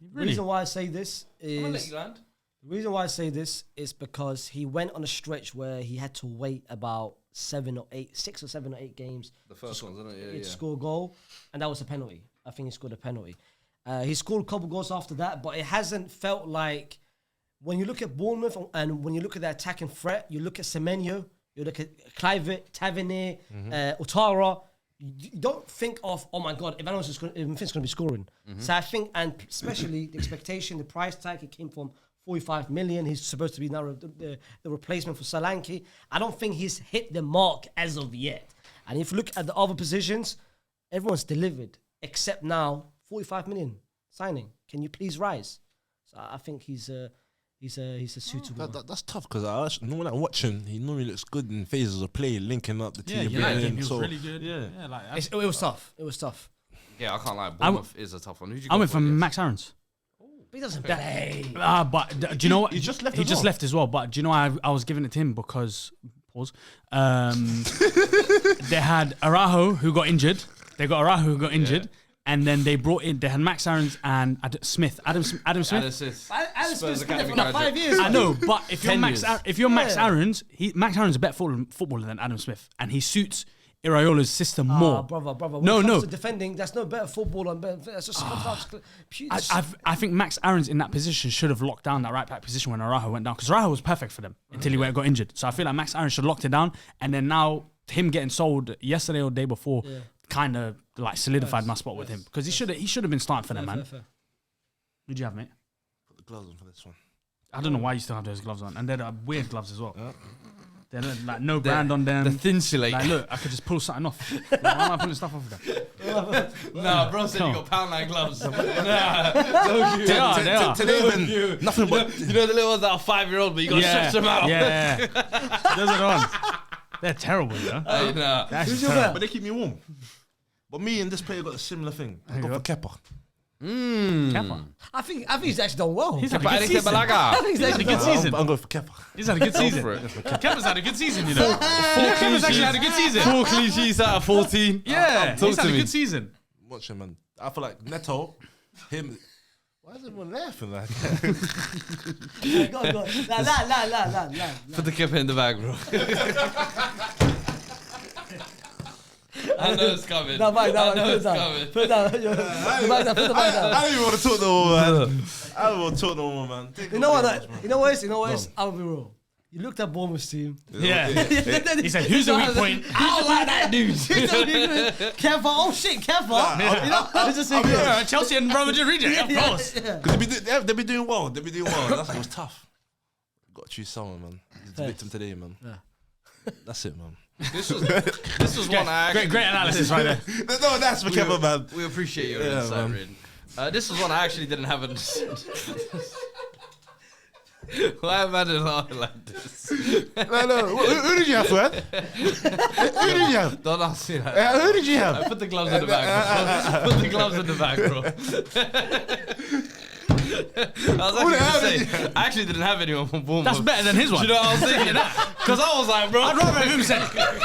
The reason why I say this is... I'm going to let you land. The reason why I say this is because he went on a stretch where he had to wait about 6 or 7 or 8 games. The first ones, isn't it? To score a goal, and that was a penalty. I think he scored a penalty. He scored a couple goals after that, but it hasn't felt like when you look at Bournemouth and when you look at the attacking threat, you look at Semenyo, you look at Kluivert, Tavernier, Ouattara. You don't think of, oh my God, Ivanov's going to be scoring. So I think, and especially the expectation, the price tag, it came from 45 million. He's supposed to be now the replacement for Solanke. I don't think he's hit the mark as of yet. And if you look at the other positions, everyone's delivered except now 45 million signing. Can you please rise? So I think he's a suitable. That's tough because when I watch him, he normally looks good in phases of play, linking up the team. He was really good. It was tough. It was tough. Yeah, I can't lie. Bournemouth is a tough one. I went for Max Aarons. He doesn't play. But do you know what? He just left. He just left as well. But do you know why I was giving it to him? Because pause. They had Araujo who got injured. And then they brought in. They had Max Aarons and Adam Smith. Adam Smith's been there for like 5 years. I know, but if you're Max Aarons, Max Aarons is a better footballer than Adam Smith, and he suits Iraola's system more. Brother. When it comes to defending, that's no better footballer. That's just I think Max Aarons in that position should have locked down that right back position when Araujo went down, because Araujo was perfect for them until he got injured. So I feel like Max Aarons should have locked it down, and then now him getting sold yesterday or the day before kind of like solidified my spot with him, because he should have been starting for them, man. Fair. Who'd you have, mate? Put the gloves on for this one. I don't know why you still have those gloves on, and they're weird gloves as well. They're like no brand on them. The thin silate. Like, look, I could just pull something off. Like, why am I pulling stuff off of them? Nah, bro said you got Poundland gloves. Nah, they are. Today, nothing but you know the little ones that are 5-year-old, but you got to stretch them out. Yeah. Those are the ones. They're terrible, you know. Who's your man? but they keep me warm. But me and this player got a similar thing. I got for Kepa. Kepa. I think he's actually done well. He's had a Kepa good season. Arrizabalaga. I think he's actually Good done well. season. I'm going for Kepa. He's had a good season. for it. Kepa's had a good season, you know. Kepa's actually had a good season. 4 clean sheets out of 14. Yeah, Talk he's to had a me. good season. Watch him, man. I feel like Neto, him. Why is everyone laughing like Go on. La. Put the Kepa in the bag, bro. I know it's coming. No, Mike, I know put it it's down. coming. Put it down. Put the bag down. Put the bag down. I don't even want to talk no more, man. I don't want to talk no more, man. You know what? You know what is? I'll be real. You looked at Bournemouth's team. Yeah. He said, who's the weak point? I don't like that dude. Kepa. Oh shit, Kepa. You know, I just saying. Yeah, Chelsea and Real Madrid reject, of course. Because they be doing well. They be doing well. That's why it was tough. Got to choose someone, man. He's the victim today, man. Yeah. That's it, man. This was one I actually... Great analysis right there. No, that's for Kepa, man. We appreciate your Yeah, insight, man. Rin. This was one I actually didn't have. Why am I laughing like this? No. Who did you have, Fred? Who did you have? Don't ask me that. Who did you have? Put the gloves in the bag, bro. Put the gloves in the bag, bro. I was actually going to say, I actually didn't have anyone from Bournemouth. That's better than his one. Do you know what I was thinking? Because I was like, bro. I'd rather have him say,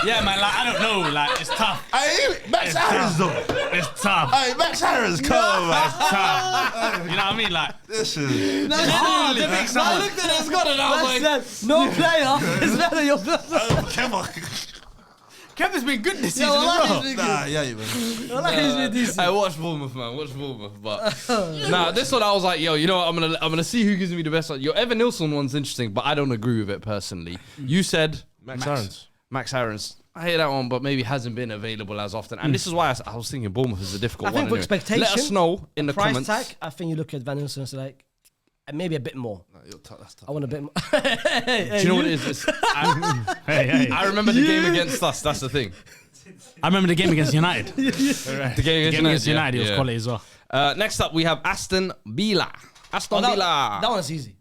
yeah, man, like, I don't know, like, it's tough. Hey, Max Harris, though. It's tough. Hey, Max Harris, come on, man. It's tough. You know what I mean? Like, This is... That's hard. It makes I sense. looked at his gun and I was like, no player is better than your Kepa. Kevin's been good this season Yeah, as well. Nah, yeah, man. I like he's been decent. I watched Bournemouth, man. Watch Bournemouth, but nah, this one I was like, yo, you know what? I'm gonna see who gives me the best one. Your Evan Nilsson one's interesting, but I don't agree with it personally. You said Max Harris. Max Harris. I hear that one, but maybe hasn't been available as often. And this is why I was thinking Bournemouth is a difficult I think one. for Anyway. expectation, let us know in the price comments. tag, I think you look at Van Nilsson and say like, maybe a bit more. Nah, that's tough. I want a bit more. Do you know what it is? Hey. I remember the game against us. That's the thing. I remember the game against United. The game against United, it was quality as well. Next up, we have Aston Villa. Aston Villa. That one's easy.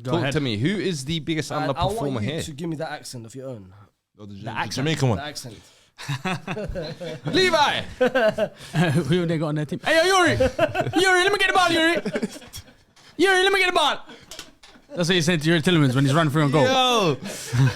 Talk ahead. to me. Who is the biggest I want underperformer you here? to give me that accent of your own. The accent. Jamaican one. The accent. Levi. Who they got on their team? Hey, yo, Yuri, let me get the ball, Yuri. Yuri, let me get the ball. That's what he said to Yuri Tillemans when he's running through on goal. Yo,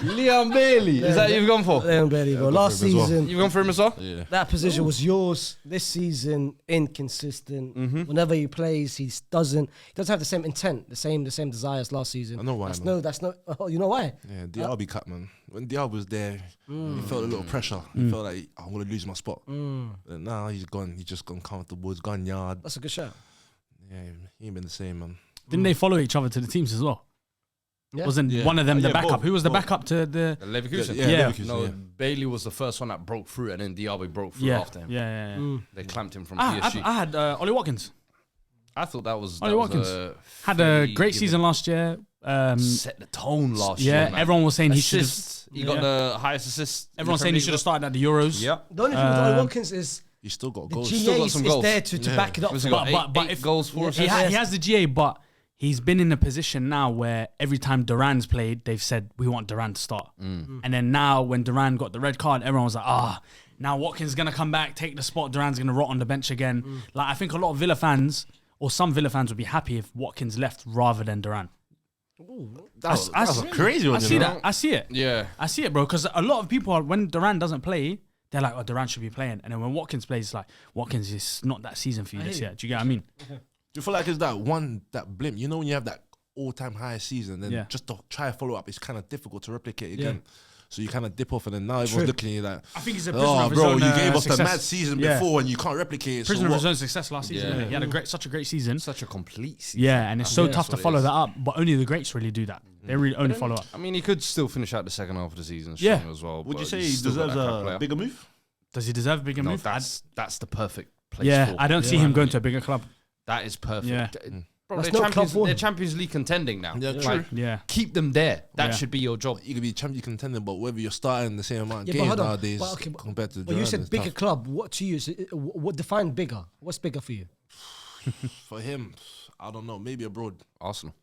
Leon Bailey. Is that you've gone for? Leon Bailey, bro. Last for him as well. season, You've gone for him as well? Yeah. that position was yours. This season, inconsistent. Whenever he plays, he doesn't have the same intent, the same desire as last season. I know why, That's man. that's no. Oh, you know why? Yeah, Diaby cut, man. When Diaby was there, he felt a little pressure. He felt like, I'm going to lose my spot. And now he's gone. He's just gone comfortable. He's gone yard. That's a good shout. Yeah, he ain't been the same, man. Didn't they follow each other to the teams as well? Yeah. Wasn't Yeah. one of them the Yeah, backup? both, Who was the both. backup to the... Leverkusen. Yeah. Leverkusen, No, yeah. Bailey was the first one that broke through, and then Diaby broke through Yeah, after him. yeah. They clamped him from I PSG. had Ollie Watkins. I thought that was Ollie Watkins. Had a fairly great given. season last year. Set the tone last year. Yeah, Man. everyone was saying he should have... Assists. He got the highest assists. in the Everyone's saying Premier he should have League. started at the Euros. Yeah. The only thing with Ollie Watkins is He's still got the goals. still GA got is some goals. there to back it up. What's he for got? him. Eight goals, 4 He assists. has the GA, but he's been in a position now where every time Duran's played, they've said, we want Duran to start. And then now when Duran got the red card, everyone was like, now Watkins is going to come back, take the spot, Duran's going to rot on the bench again. Like, I think a lot of Villa fans, or some Villa fans would be happy if Watkins left rather than Duran. That's a crazy one. I see that. I see it. Yeah. I see it, bro. Because a lot of people, when Duran doesn't play, they're like, Duran should be playing. And then when Watkins plays, it's like, Watkins is not that season for you this year. Do you get what I mean? Do you feel like it's that blimp? You know when you have that all-time high season, then just to try to follow up, it's kind of difficult to replicate again. So you kind of dip off, and then now everyone's looking at you like, I think he's a prisoner of his bro, own, you gave us success. the mad season before, and you can't replicate it. Prisoner so of his what? own success last season. Yeah. Innit? He had such a great season. Such a complete season. Yeah, and it's so tough to what it follow is. that up. But only the greats really do that. They really only follow up. I mean, he could still finish out the second half of the season Yeah. strong as well. Would you but say he's he still got deserves that kind of a player. bigger move? Does he deserve a bigger No, move? that's the perfect place Yeah, for I don't see him going to a bigger club. That is perfect. Yeah. Bro, That's they're not club for they're him. Champions League contending now. Yeah, Like, Yeah. keep them there. That Yeah. should be your job. You could be champion contender, but whether you're starting the same amount of Yeah, but games hold on. nowadays But okay, compared to But you Duran, said it's bigger tough. club. What to you? What define bigger? What's bigger for you? For him, I don't know. Maybe abroad. Arsenal.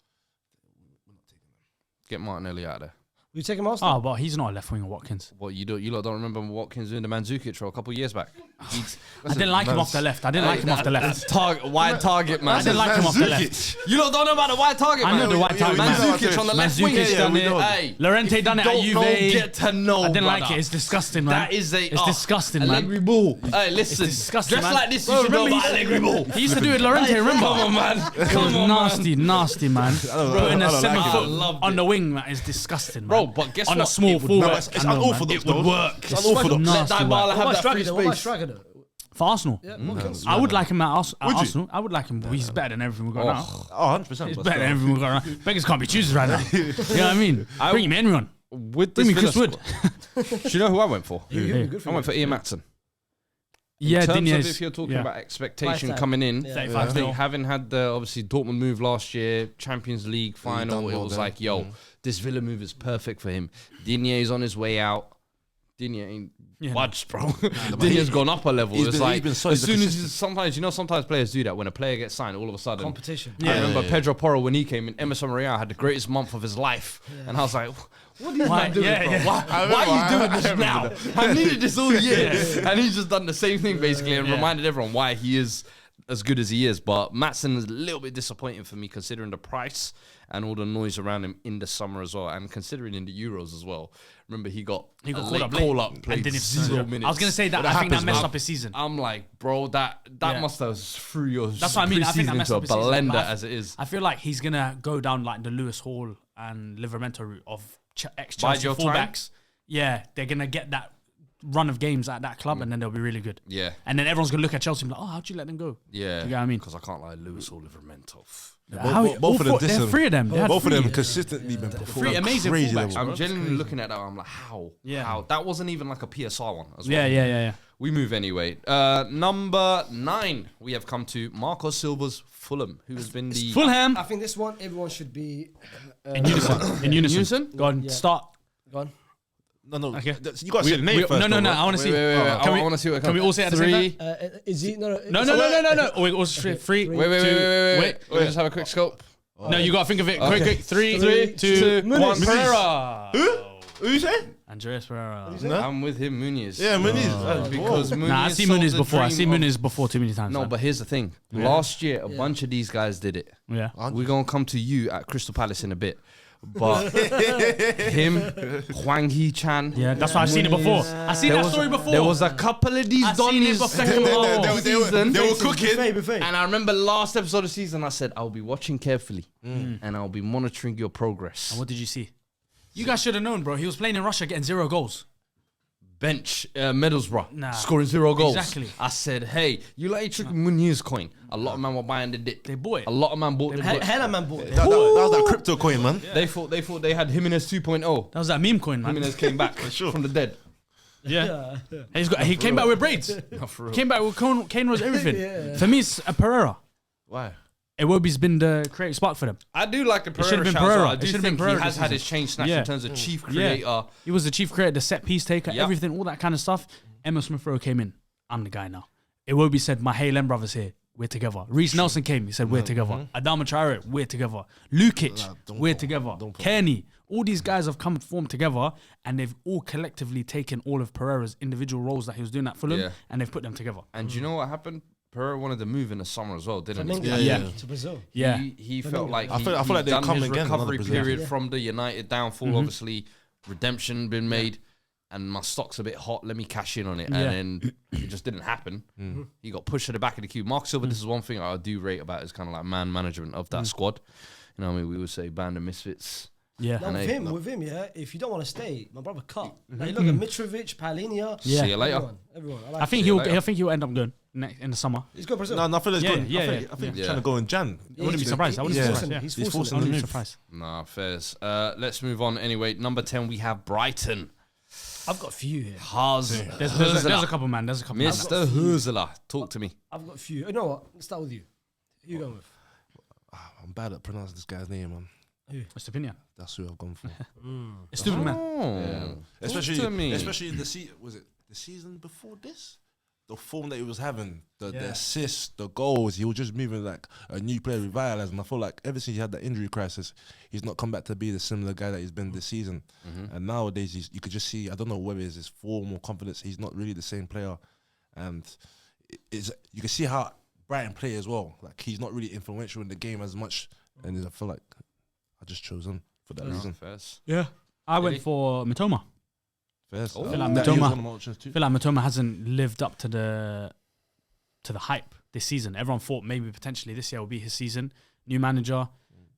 Get Martinelli out of there. You take him Arsenal? Oh, but he's not a left winger, Watkins. What you lot don't remember Watkins doing the Mandzukic role a couple of years back? I didn't like him off the left. I didn't like him off the left. Wide target, man. I didn't like him off the left. You lot don't know about the wide target, man. I know the wide target, man. Mandzukic on the left wing. Mandzukic done it. Hey, Lorente done it at Juve. Get to know, I didn't brother. like it. It's disgusting, man. That is It's disgusting, man. Allegri ball. Hey, listen. It's disgusting, Just man. like this, Bro, you should know remember about Allegri ball. He used to do it, Lorente. Remember? Come on, man. Come on, nasty, man. Putting a I don't 7 like foot it. I loved on it. the wing, that is disgusting, man. Bro, but guess on what? a small It would- forward. No, it's I know, man. unorthodox, It would though. work. It's unorthodox. Nasty Let Dybala work. What have about that striker free though? What about space. striker though? For Arsenal. Yeah, Watkins. I would like him at Would you? Arsenal. I would like him. He's better than everything we've got now. Oh, 100%. He's but better than still. everything we've got now. Beggars can't be choosers right now. You know what I mean? Bring him anyone. With Bring this me Chris Villa Wood. squad- Do you know who I went for? Good I went for Ian Matson. Yeah, In terms of Dinier's- if you're talking yeah. about expectation Price tag. coming in, Yeah. 35 I think mil. having had the obviously Dortmund move last year, Champions League final, done it well was then. like, yo, this Villa move is perfect for him. Dinier's on his way out. Dinier ain't Yeah, budged, bro. Dinier's gone up a level. he's It's been- like he's been so- as he's soon been as sometimes players do that when a player gets signed, all of a sudden. Competition. I remember yeah. Pedro Porro when he came in. Emerson Royale had the greatest month of his life, and I was like, "What are you Why? man doing, Yeah, bro? yeah. Why are you doing this now? I needed this all year." And he's just done the same thing basically, and reminded everyone why he is as good as he is. But Maatsen is a little bit disappointing for me considering the price and all the noise around him in the summer as well, and considering in the Euros as well. Remember, he got a called late up late call up, and played didn't 0 minutes. I was gonna say that. But I think that happens, messed man. up his season. I'm like, bro, that Yeah. must have threw your That's what I mean. I think that preseason messed into a up his season. blender But as it is. I feel like he's gonna go down like the Lewis Hall and Livermento route of Bide ex-Chelsea your time? fullbacks. Yeah, they're gonna get that run of games at that club, and then they'll be really good. Yeah. And then everyone's gonna look at Chelsea and be like, "Oh, how'd you let them go?" Yeah, You get what I mean? Because I can't like Lewis or Livramento. Both of them, they're listen, three of them. They had both of them three. consistently been performing Three amazing crazy fullbacks, level. I'm genuinely looking at that. I'm like, how? Yeah. How? That wasn't even like a PSR one as well. Yeah. We move anyway. Number 9, we have come to Marco Silva's Fulham, who has been the Fulham I think this one, everyone should be. in unison. In unison. Go on, Yeah. start. Go on. No, Okay. you got to say the name first. No. though, I right? want to see. Wait. Can I want to see what Can we all say it at the same time? Is he? No. No. Oh, wait, it was three. Wait. Let me just have a quick scope. No, you got to think of it. Okay. Quick. Three, Three, two, two, one. Muniz. Pereira. Who you say? Andreas Pereira. No? I'm with him, Muniz. Yeah, Muniz. Because Muniz Nah, I've seen sold Muniz the before. I've dream seen of- Muniz before too many times. No, man. but here's the thing. Last year, a bunch of these guys did it. Yeah. We're going to come to you at Crystal Palace in a bit. But him, Hwang Hee-chan. Yeah, that's why I've seen it before. I've seen There that was- story before. There was a couple of these I've seen it Donnies before. second half season. They were cooking. Buffet. And I remember last episode of the season, I said, I'll be watching carefully and I'll be monitoring your progress. And what did you see? You guys should have known, bro. He was playing in Russia, getting 0 goals. Bench Middlesbrough, Nah. scoring 0 goals. Exactly. I said, hey, you like trick Muniz coin. A lot of men were buying the dick. They bought it. A lot of men bought the dick. Hella man bought it. That was that crypto coin, man. They thought they had Jimenez 2.0. That was that meme coin, man. Jimenez came back from the dead. Yeah. He came back with braids. For real. Came back with Kane was everything. Yeah. For me, it's a Pereira. Why? Iwobi's been the creative spark for them. I do like the Pereira. should've been shout as well. Pereira. I It do should've been think Pereira he has this had season. his change snatch Yeah. in terms of chief creator. He was the chief creator, the set piece taker, everything, all that kind of stuff. Emma Smith-Rowe came in. I'm the guy now. Iwobi said, my Haaland brothers here. We're together. Reece Nelson came. He said, we're together. Adama Traore, we're together. Lukic, we're together. Kearney. All these guys have come formed together, and they've all collectively taken all of Pereira's individual roles that he was doing at Fulham, Yeah. and they've put them together. And do you know what happened? Pereira wanted to move in the summer as well, didn't he? Yeah. To Brazil. Yeah. He felt like I feel like he'd they'll done come his again, recovery another Brazil. period from the United downfall. Obviously, redemption been made, and my stock's a bit hot. Let me cash in on it, Yeah. and then it just didn't happen. He got pushed to the back of the queue. Mark Silva, this is one thing I do rate about his kind of like man management of that squad. You know, what I mean, we would say band of misfits. Yeah. No, And with him, yeah. If you don't want to stay, my brother cut. Like, you look at Mitrovic, Palhinha. Yeah. See you later. Everyone. I think he'll end up going in the summer. he's got Brazil. No, I feel it's Yeah, good. yeah, I think yeah. he's trying to go in Jan. I wouldn't be surprised. I wouldn't Yeah. be surprised. Yeah. He's He's forcing forcing it. the Wouldn't be move. surprised. Nah, fairs. Let's move on anyway. Number 10, we have Brighton. I've got a few here. There's a couple, man. There's a couple. Mr. Huzela, talk to me. I've got a few. You know what? Let's start with you. Who you going with? I'm bad at pronouncing this guy's name, man. What's your opinion? That's who I've gone for. It's stupid, man. Oh, Especially talk to me. the season before this. the form that he was having, the assists, the goals, he was just moving like a new player, revitalized. And I feel like ever since he had that injury crisis, he's not come back to be the similar guy that he's been this season. And nowadays, you could just see, I don't know whether it's his form or confidence, he's not really the same player. And you can see how Brighton play as well. Like, he's not really influential in the game as much. And I feel like I just chose him for that reason. Yeah. I went for Mitoma. First, I feel like Mitoma hasn't lived up to the hype this season. Everyone thought maybe potentially this year will be his season. New manager,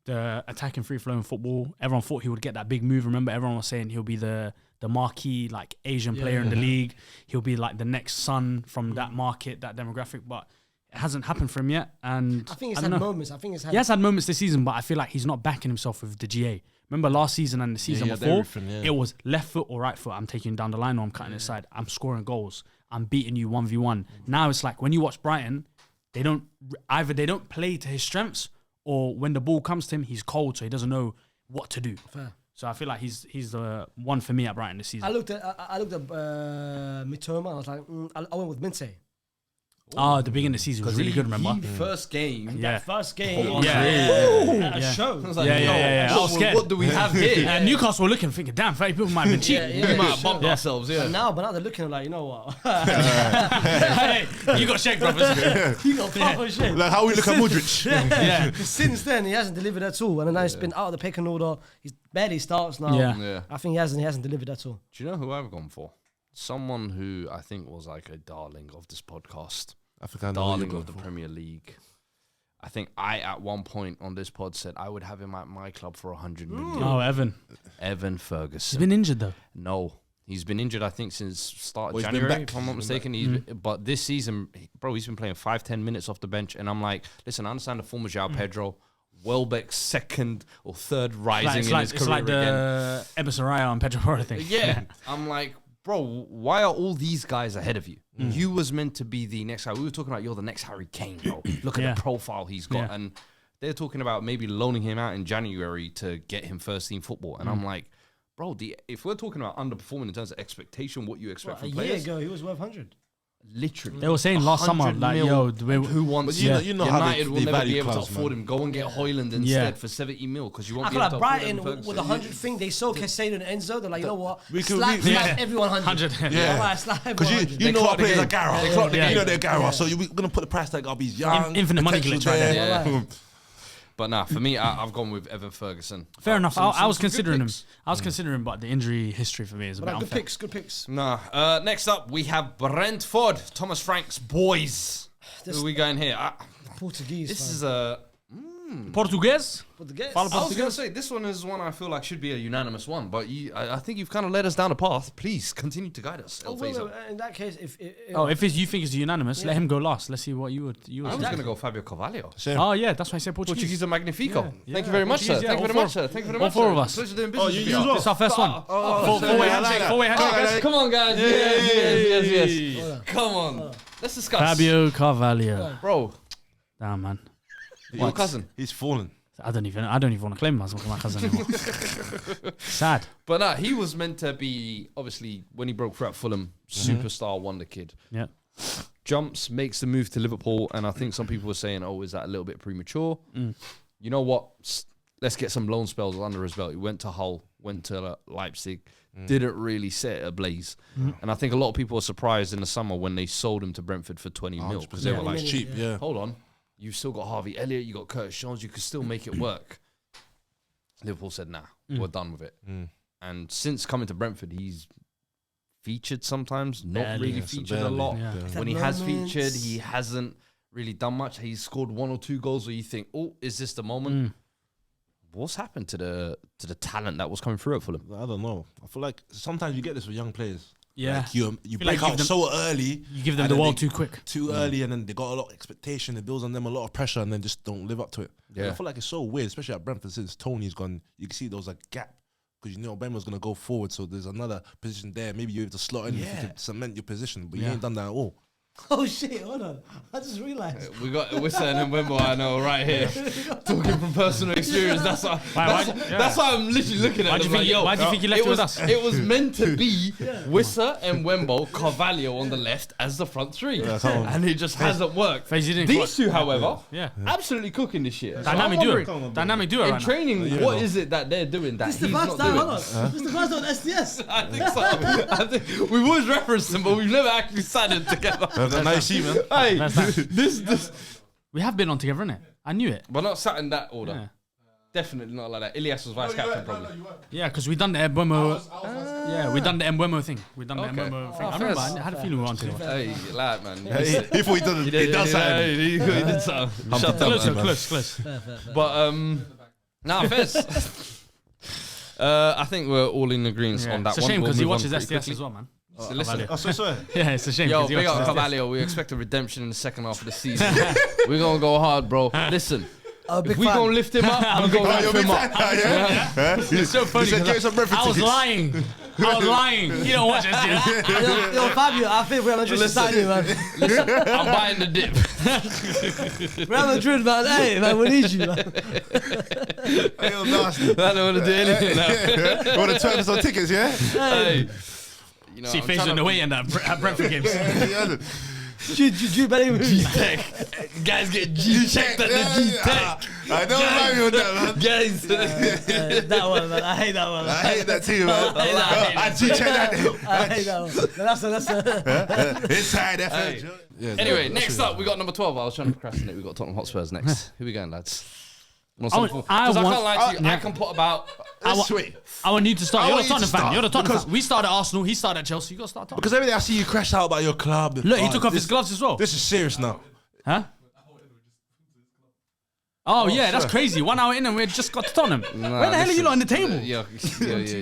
the attacking free-flowing football. Everyone thought he would get that big move. Remember, everyone was saying he'll be the marquee like Asian player in the league. He'll be like the next son from that market, that demographic. But it hasn't happened for him yet. And I think it's had moments. He has had moments this season, but I feel like he's not backing himself with the GA. Remember last season and the season before, it was left foot or right foot. I'm taking you down the line or I'm cutting it side. I'm scoring goals. I'm beating you 1v1. Now it's like when you watch Brighton, they don't play to his strengths, or when the ball comes to him, he's cold, so he doesn't know what to do. Fair. So I feel like he's the one for me at Brighton this season. I looked at Mitoma. I was like, I went with Minte. Oh, the beginning of the season was really good, remember? First game. That first game. Yeah. Show. I was like, I was scared. What do we have here? And Newcastle were looking, thinking, damn, 30 people might have been cheap. We might have bumped ourselves, But now they're looking like, you know what? Hey, you got shanked, brothers. You got proper shit. Like how we look at Modric. Yeah. Since then, he hasn't delivered at all. And now he's been out of the pecking order. He's barely starts now. Yeah. I think he hasn't delivered at all. Do you know who I've gone for? Someone who I think was like a darling of this podcast. Darling of the Premier League. I think at one point on this pod said I would have him at my club for 100 million. Oh, Evan Ferguson. He's been injured though. No. He's been injured, I think, since start of January, if I'm not mistaken. But this season, he's been playing 5-10 minutes off the bench. And I'm like, listen, I understand the form of João Pedro. Welbeck's second or third rising in his career. It's like the Emerson Raya and Pedro Porro thing. Yeah. I'm like, bro, why are all these guys ahead of you? You was meant to be the next guy. We were talking about you're the next Harry Kane, bro. Look at the profile he's got. And they're talking about maybe loaning him out in January to get him first team football. And I'm like, bro, if we're talking about underperforming in terms of expectation, what you expect from players. A year ago, he was worth 100. Literally. They were saying last summer, like, yo, who wants you know how United will never be able to clubs, afford him. Go and get Hoyland instead for 70 mil because you won't I be feel able like to afford Brighton him. with the 100 thing, they sold Caicedo and Enzo. They're like, you know what? We Slap everyone 100. Because Because you know our players are Gara. They clock the game. You know they're Gara. So we're going to put the price tag up. He's young. Infinite money glitch right there. Yeah. But nah, for me, I've gone with Evan Ferguson. Fair enough. I was considering him. I was considering, but the injury history for me is a bit unfair. Good picks. Nah. Next up, we have Brentford. Thomas Frank's boys. Who are we going here? Portuguese. This is a... Portuguese? I was going to say, this one is one I feel like should be a unanimous one, but I think you've kind of led us down a path. Please, continue to guide us, El Faisal. In that case, if you think it's unanimous, let him go last. Let's see what you would I was going to go Fabio Carvalho. Oh, yeah, that's why I said Portuguese. Portuguese are Magnifico. Thank you very much, sir. Thank you very much, sir. Thank you very much, All four of us. Pleasure doing business with you. This is our first one. Four-way handshake. Come on, guys. Yes. Come on. Let's discuss. Fabio Carvalho. Bro. Damn, man. Your cousin. He's fallen. I don't even want to claim myself my cousin anymore. Sad. But nah, he was meant to be, obviously, when he broke through at Fulham, superstar wonder kid. Yeah. Jumps, makes the move to Liverpool, and I think some people were saying, oh, is that a little bit premature? You know what? Let's get some loan spells under his belt. He went to Hull, went to Leipzig, didn't really set it ablaze. And I think a lot of people were surprised in the summer when they sold him to Brentford for 20 mil. Because they were like, cheap, hold on. You've still got Harvey Elliott, you got Curtis Jones, you could still make it work. Liverpool said, nah, we're done with it. And since coming to Brentford, he's featured sometimes, not really featured a lot. Yeah. When he has featured, he hasn't really done much. He's scored 1 or 2 goals where you think, oh, is this the moment? What's happened to the talent that was coming through at Fulham? I don't know. I feel like sometimes you get this with young players. Yeah. Like you break like out so early. You give them the world too quick. Too early, and then they got a lot of expectation. It builds on them a lot of pressure, and then just don't live up to it. Yeah. I feel like it's so weird, especially at Brentford since Tony's gone. You can see there was a gap because you know Ben was going to go forward, so there's another position there. Maybe you're able to slot in if you can cement your position, but you ain't done that at all. Oh shit! Hold on. I just realised. We got Wissa and Mbembo, I know, right here. Talking from personal experience. That's why I'm literally looking at it. Why do you think you left it with us? It was meant to be Wissa and Mbembo, Carvalho on the left as the front three. And it just hasn't worked. These two, however, absolutely cooking this year. Dynamic duo. Dynamic duo In right training, what is it that they're doing that he's not doing? Hold on. This is the first time on SDS. I think so. I think we've always referenced them, but we've never actually sat in together. Nice, man. Hey, this. We have been on together, innit? I knew it. But not sat in that order. Yeah. Definitely not like that. Ilyas was vice captain, probably. Yeah, because we done the Mbembo. Yeah, we done the Mbembo thing. I remember. I had a feeling we were on together. Hey, lad, man. He thought he did something. He did something. Shut up. Close. But nah, Fez. I think we're all in agreement on that one. It's a shame because he watches SDS SDS as well, man. Listen. I swear. Yeah, it's a shame. Yo, big up Carvalho. We expect a redemption in the second half of the season. We're gonna go hard, bro. Listen. If we gonna lift him up, we're gonna lift him up. It's so funny. I was lying. You don't watch SDS. Yo, Fabio, I think Real Madrid should sign you, man. Listen, I'm buying the dip. Real Madrid, man. Hey, man, we need you, man. Yo, nasty. I don't want to do anything now. You want to turn us on tickets, yeah? Hey. You know, See, Faze on the way in that at Brentford games. G-Tech. Guys get G-checked at the G-Tech. I don't mind you on that, man. Guys. That one, man. I hate that one. I hate that too, man. I G-check that. I hate that one. That's Inside effort. Anyway, next up, we got number 12. I was trying to procrastinate. We got Tottenham Hotspurs next. Who we going, lads? Because I can't lie to you. I can put about... I want you to start. You're the Tottenham fan. You're the Tottenham fan. We started at Arsenal. He started at Chelsea. You got to start Tottenham. Because every day I see you crash out about your club. Look, he took off his gloves as well. This is serious now. Huh? Oh, yeah, that's crazy. 1 hour in and we just got to Tottenham. Where the hell are you lot on the table? Yeah.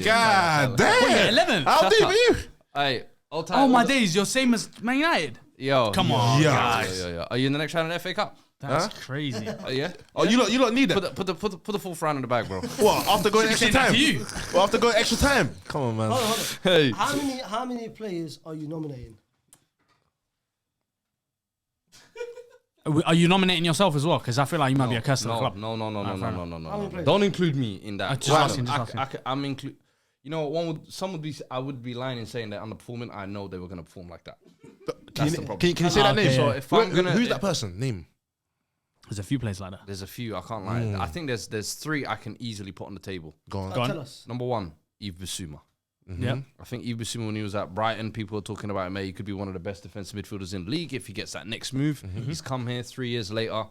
God damn. What, you're 11th? How deep are you? Hey, oh, my days. You're same as Man United. Yo. Come on, Yeah. guys. Yeah. Are you in the next round of the FA Cup? That's crazy. Yeah. Oh, you lot need that. Put the full round in the bag, bro. What? After going extra time? You. Well, after going extra time? Come on, man. Hold on. Hey. How many players are you nominating? Are you nominating yourself as well? Because I feel like you might be a curse to the club. No. players? Don't include me in that. Just asking. I'm include. You know, I would be lying in saying they're underperforming. I know they were going to perform like that. That's the problem. Can you say that name? yeah. So if I'm gonna, who's that person? Name. There's a few players like that. There's a few. I can't lie. I think there's 3 I can easily put on the table. Go on. on. Tell us. Number 1, Yves Bissouma. Yeah. I think Yves Bissouma, when he was at Brighton, people were talking about him. He could be one of the best defensive midfielders in the league if he gets that next move. He's come here 3 years later. I'm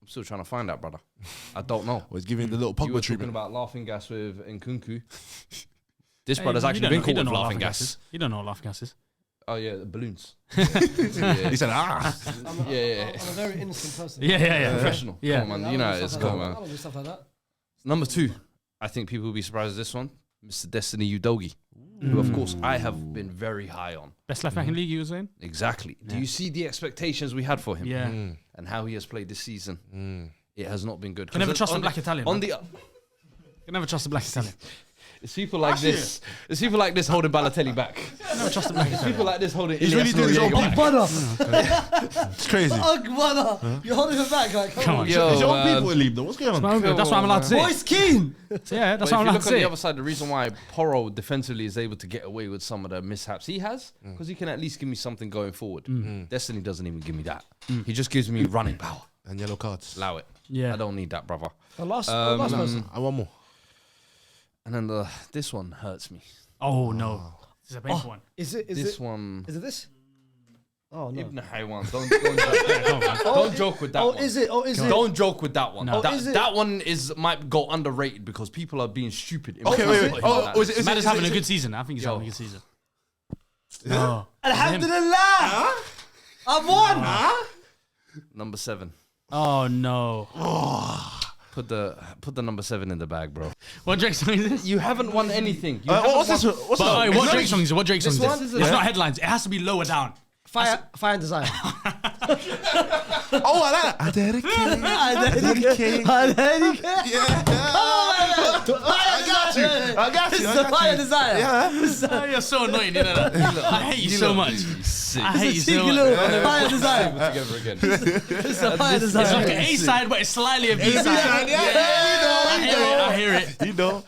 still trying to find that, brother. I don't know. Was giving the little You were Pogba talking treatment. about laughing gas with Nkunku. This brother's actually been called with laughing gas. You don't know what laughing gas is. Oh yeah, the balloons. He said, Yeah. I'm a very innocent person. Yeah. Professional. Yeah. Come on, man. You know it's come I on. don't do stuff like that. Number 2, I think people will be surprised at this one. Mr. Destiny Udogie, who of course I have been very high on. Best left back in league, you were saying? Exactly. Do you see the expectations we had for him? Yeah. And how he has played this season? It has not been good. You never trust a black Italian. On man. the You never trust a black Italian. it's people like this. It's people like this holding Balotelli back. You never trust a black It's Italian. people like this holding. He's really doing his own Ilias people. back. Brother. It's crazy. Brother. You're holding him back. Like, come on. Yo, It's your own man. people in league, though. What's going on? That's what I'm allowed to say. Boys keen. Yeah, But that's if what I'm you allowed look to on the say. other side, the reason why Porro defensively is able to get away with some of the mishaps he has, because he can at least give me something going forward. Destiny doesn't even give me that. He just gives me running power. And yellow cards. Allow it. Yeah. I don't need that, brother. The last person. And one more. And then this one hurts me. Oh, no. This is a painful one. Is it One. Is it this? Oh no. Ibn Haywan. Don't joke with that one. Is it? Is it? Don't joke with that one. No. That one might go underrated because people are being stupid. Okay, wait. Oh, is it? Matt is having a good season. I think he's having a good season. No. Alhamdulillah. I've won. Number 7. Oh, no. Put the number 7 in the bag, bro. What Drake song is this? You haven't won anything. What's this? What's But, that? what Drake song is it? What Drake song is one? this? It's not headlines. It has to be lower down. Fire and desire. Oh, I like that. I dedicate. I dedicate. Yeah. I got you. It's the fire and desire. Yeah. Oh, you're so annoying, you know that? I hate you so much. basic. I hate you so cheeky much. little fire design. Together again. It's a fire It's like design. an A side, but it's slightly a B side. I hear it. You know.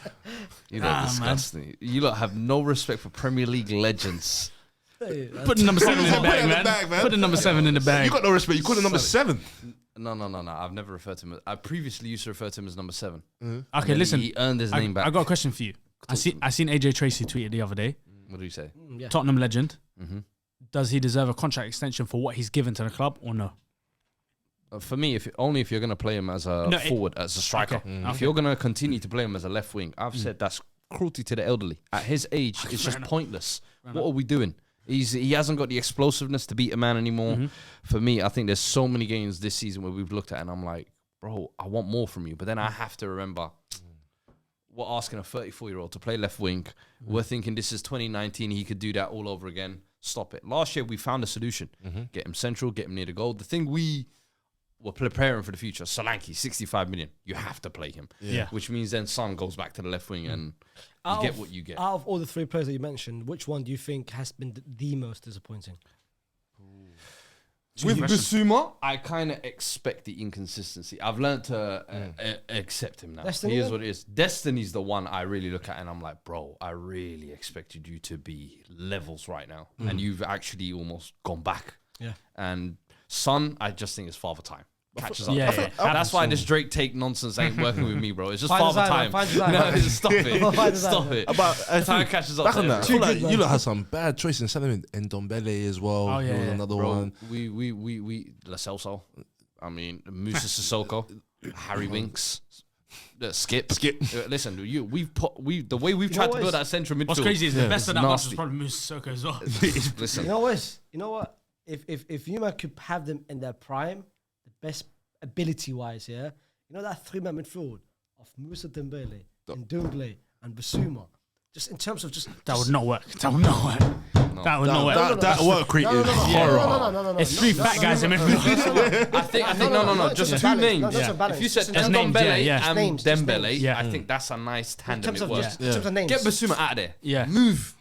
You lot disgusting. You lot have no respect for Premier League legends. Put the number 7 in the Put it in the bag, bag, man. man. Put the number 7 in the bag. You got no respect. You call it number 7. No. I've never referred to him. I previously used to refer to him as number 7. Okay, listen. He earned his name back. I got a question for you. I seen AJ Tracy tweeted the other day. What do you say? Yeah. Tottenham legend. Mm-hmm. Does he deserve a contract extension for what he's given to the club or no? For me, if you're going to play him as a forward, as a striker. Okay. If you're going to continue to play him as a left wing, I've said that's cruelty to the elderly. At his age, it's just pointless. What are we doing? He hasn't got the explosiveness to beat a man anymore. For me, I think there's so many games this season where we've looked at and I'm like, bro, I want more from you. But then I have to remember, we're asking a 34-year-old to play left wing. We're thinking this is 2019. He could do that all over again. Stop it. Last year, we found a solution. Get him central, get him near the goal. The thing we were preparing for the future, Solanke, 65 million. You have to play him. Yeah. Which means then Son goes back to the left wing and you get what you get. Out of all the 3 players that you mentioned, which one do you think has been the most disappointing? With Bissouma, I kind of expect the inconsistency. I've learned to accept him now. Destiny, He is then? what it is. Destiny's the one I really look at and I'm like, bro, I really expected you to be levels right now. And you've actually almost gone back. Yeah. And Son, I just think it's father time. Catches up. Yeah, to yeah. it. That's why this Drake take nonsense ain't working with me, bro. It's just Find father designer, time. find designer. No, stop it. designer. Stop it. But I Time think catches up back to on that, I everyone. feel like good, you man. lot had some bad choice in selling in Ndombele as well. Oh, yeah, There was yeah. another Bro, one. we La Celso. I mean, Musa Sissoko, Harry Winks, Skip. Listen, the way we've tried to what build is- that central midfield. What's crazy is the best of that bunch nasty. was probably Musa Sissoko as well. Listen, You know what? If you man could have them in their prime, the best ability-wise, yeah? You know that 3-man midfield of Musa Dembele, Ndombele, and Bissouma? Just in terms of just... That would not work. That would not work. That would not work. That work rate is horror. No. It's 3 fat guys in midfield. I think no. Just it's two a balance. names. No, that's a balance. If you said Just names, Ndombele yeah. and Names, just Dembele, names. Yeah. I think that's a nice In tandem. terms It of works. just in terms of names. Get Basuma out of there. Yeah. Move.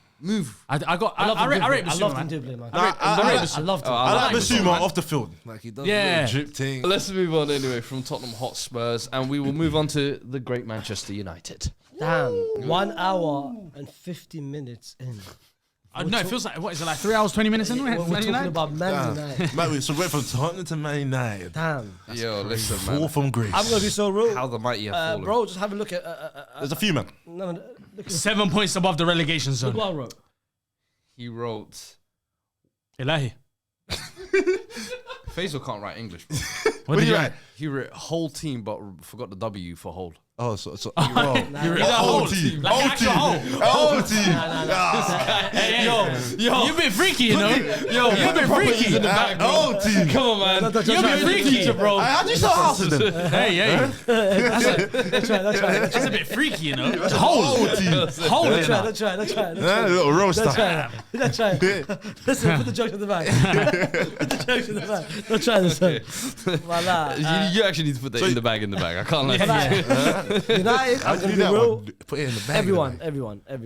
I I rate Basuma, love man. Ndombele, man. I loved him. I like like Bissouma Bissouma. off the field. Like he does Yeah. the drip thing. Let's move on anyway from Tottenham Hotspurs, and we will move on to the great Manchester United. Damn. 1 hour and 50 minutes in. No, it feels like, what is it, like 3 hours, 20 minutes in? We're talking United? about Man United. Man, so went from Tottenham to Man United. Damn. Yo, listen, Fall man. from grace. I'm going to be so real. How the mighty have fallen. Bro, just have a look at... There's a few, man. no, look at 7 points above the relegation look zone. what I wrote. He wrote... Ilahi. Faisal can't write English, bro. What did you write? He wrote whole team, but forgot the W for whole. Oh, so You read whole team. Like Whole actual team. whole. Whole team. Hey, yo, you've been freaky, you know? You've been freaky. Whole team. Come on, man. You've been freaky, bro. How do you start asking them? Hey. That's right. That's a bit freaky, you know? Whole team. Whole Let's try. A little roaster. Let's try. Listen, put the jokes in the bag. Put the jokes in the bag. Let's try this. Voila. You actually need to put that in the bag. I can't lie to you. United, I'm going to be real. Put it in the bag.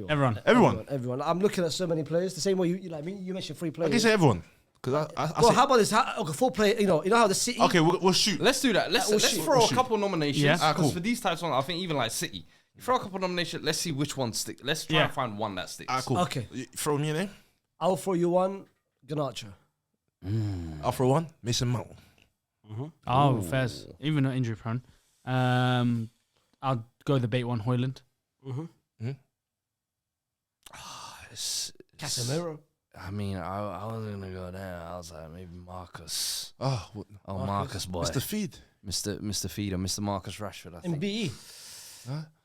Everyone. I'm looking at so many players. The same way you like me. You mentioned 3 I players. can say everyone. Because I Well, say, how about this? Okay, 4 players. You know how the City. okay, we'll shoot. Let's do that. Let's shoot. throw a couple nominations. Yeah. Because Cool. for these types of, I think even like City, you throw a couple nominations. Let's see which one stick. Let's try and find one that sticks. Cool. Okay. You throw me a name. I'll throw you one. Garnacho. I'll throw one. Mason Mount. Oh, Fez. Even not injury prone. I'll go the bait one, Hoyland. Casemiro. I mean, I was gonna go there. I was like, maybe Marcus. Oh, Marcus boy, Mr. Feed. Mr. Feeder, Mr. Marcus Rashford. I think. MBE.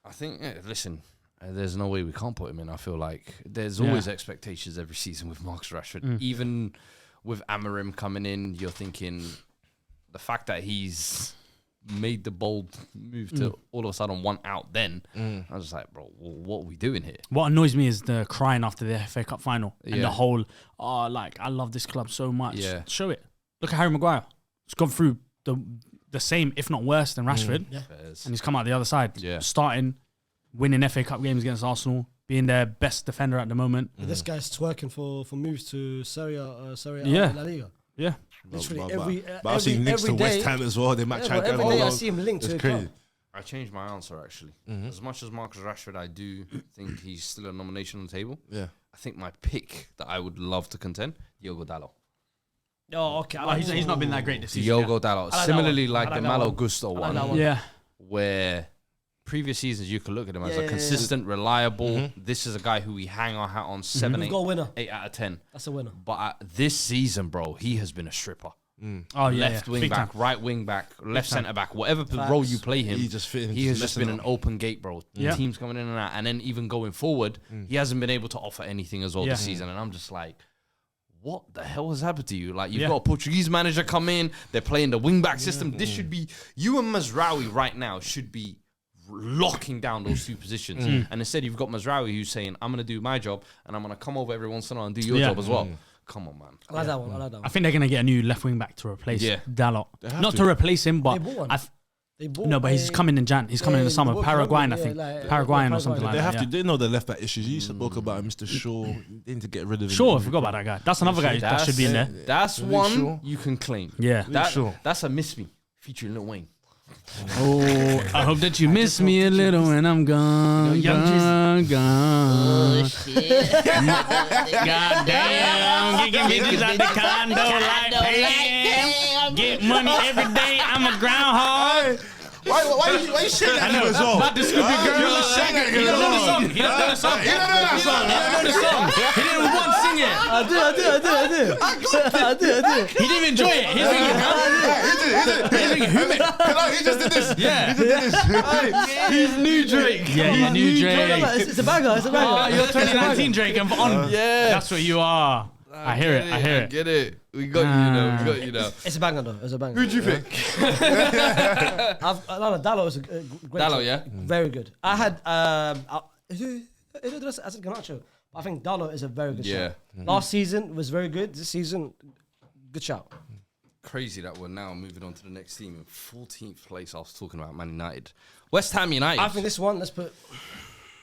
I think. Listen, there's no way we can't put him in. I feel like there's always expectations every season with Marcus Rashford. Even with Amorim coming in, you're thinking the fact that he's made the bold move to all of a sudden 1 out. Then I was just like, bro, what are we doing here? What annoys me is the crying after the FA Cup final and Yeah. the whole, I love this club so much. Yeah. Show it. Look at Harry Maguire. He's gone through the same, if not worse, than Rashford. Yeah. And he's come out the other side. Yeah. Starting, winning FA Cup games against Arsenal, being their best defender at the moment. This guy's twerking for moves to Serie A, Yeah. La Liga. Yeah. Literally but I've seen links to West Ham as well. They might try to every day I see him linked to It's a crazy. club. I changed my answer actually. As much as Marcus Rashford, I do think he's still a nomination on the table. Yeah. I think my pick that I would love to contend, Diogo Dalot. Oh, okay. He's not been that great this season. Diogo Dalot. that Similarly, one. like I the like that Malo one. Gusto I like one, that one. Yeah. where previous seasons you could look at him as a Yeah. consistent, reliable. This is a guy who we hang our hat on 7, Goal winner. 8 out of 10. That's a winner. But this season, bro, he has been a stripper. Oh, yeah. Left yeah. wing Big back, time. right wing back, left centre back, whatever role you play him, He just fit into he has the just lesson been an now. open gate, bro. Yeah. Teams coming in and out, and then even going forward, he hasn't been able to offer anything as well Yeah. this season. And I'm just like, what the hell has happened to you? Like, you've Yeah. got a Portuguese manager come in, they're playing the wing back system. This should be you and Mazraoui right now should be locking down those two positions. And instead, you've got Mazraoui who's saying, "I'm gonna do my job, and I'm gonna come over every once in a while and do your Yeah. job as well." Come on, man. I like that one. I like that I one. think they're going to get a new left wing back to replace Yeah. Dalot. have Not to. to replace him, but They bought one. They bought no, but he's coming in Jan. He's coming in the summer. Paraguayan, I think. Paraguayan or something like They that. have yeah. to. They know the left back issues. You spoke about Mr. Shaw. They need to get rid of him. Sure, I forgot about that guy. That's another guy that should be in there. That's Luke one Shaw. you can claim. Yeah. That's a Miss Me featuring Lil Wayne. Oh, I hope that you miss me a little when I'm gone. Gone. God damn. Get bitches out the condo like damn. Get money every day. I'm a groundhog. Why you shaking that as well? About the stupid girl. You're shaking He don't know the song. He don't know the song. He don't know the song. He didn't once sing it. I did. He didn't enjoy it. He's thinking, He just did this. yeah. He's new Drake. Yeah, you knew Drake. It's a banger. It's a banger. Oh, you're 2019 Drake and on. Yeah. That's what you are. I hear it. I hear it. Get it. We got you know. It's a banger though. It's a banger. Who'd you pick? Dalot is a great. Dalot, choice. yeah? Very good. I had I said Garnacho. I think Dalot is a very good Yeah. shout. Last season was very good. This season, good shout. Crazy that we're now moving on to the next team in 14th place. I was talking about Man United. West Ham United. I think this one. Let's put.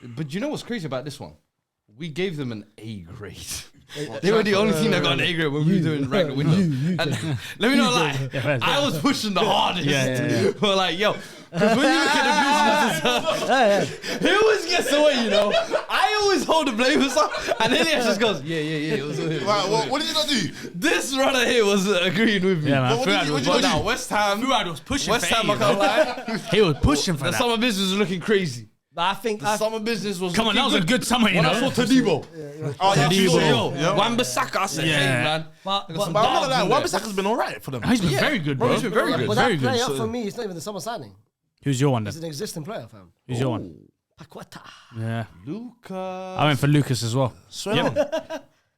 But you know what's crazy about this one? We gave them an A grade. They were the only team that got an A grade when we were doing regular window. And let me not lie, I was pushing the hardest. We're like, yo, because when you look at the business, he always gets away, you know. I always hold the blame for stuff, and then he just goes, yeah, it was him. Right, what did you not do? This runner here was agreeing with me. Yeah, man. What did you But do? now West Ham, Fuad was pushing West for Ham, A, I can't lie. He was pushing for The that. summer business was looking crazy. But I think. The summer business was Come on, that looking was a good summer, you When I know. saw Todibo. Oh, yeah, Tadibo. Yo, Wan-Bissaka, I said, Yeah. hey, man. But But I'm not gonna lie, Wan-Bissaka's been alright for them. He's been very good, bro. He's been very good. But Very that good. player So- for me is not even the summer signing. Who's your one then? He's an existing player, fam. Who's your one? Paqueta. Yeah. Luca. I went for Lucas as well. Swear on.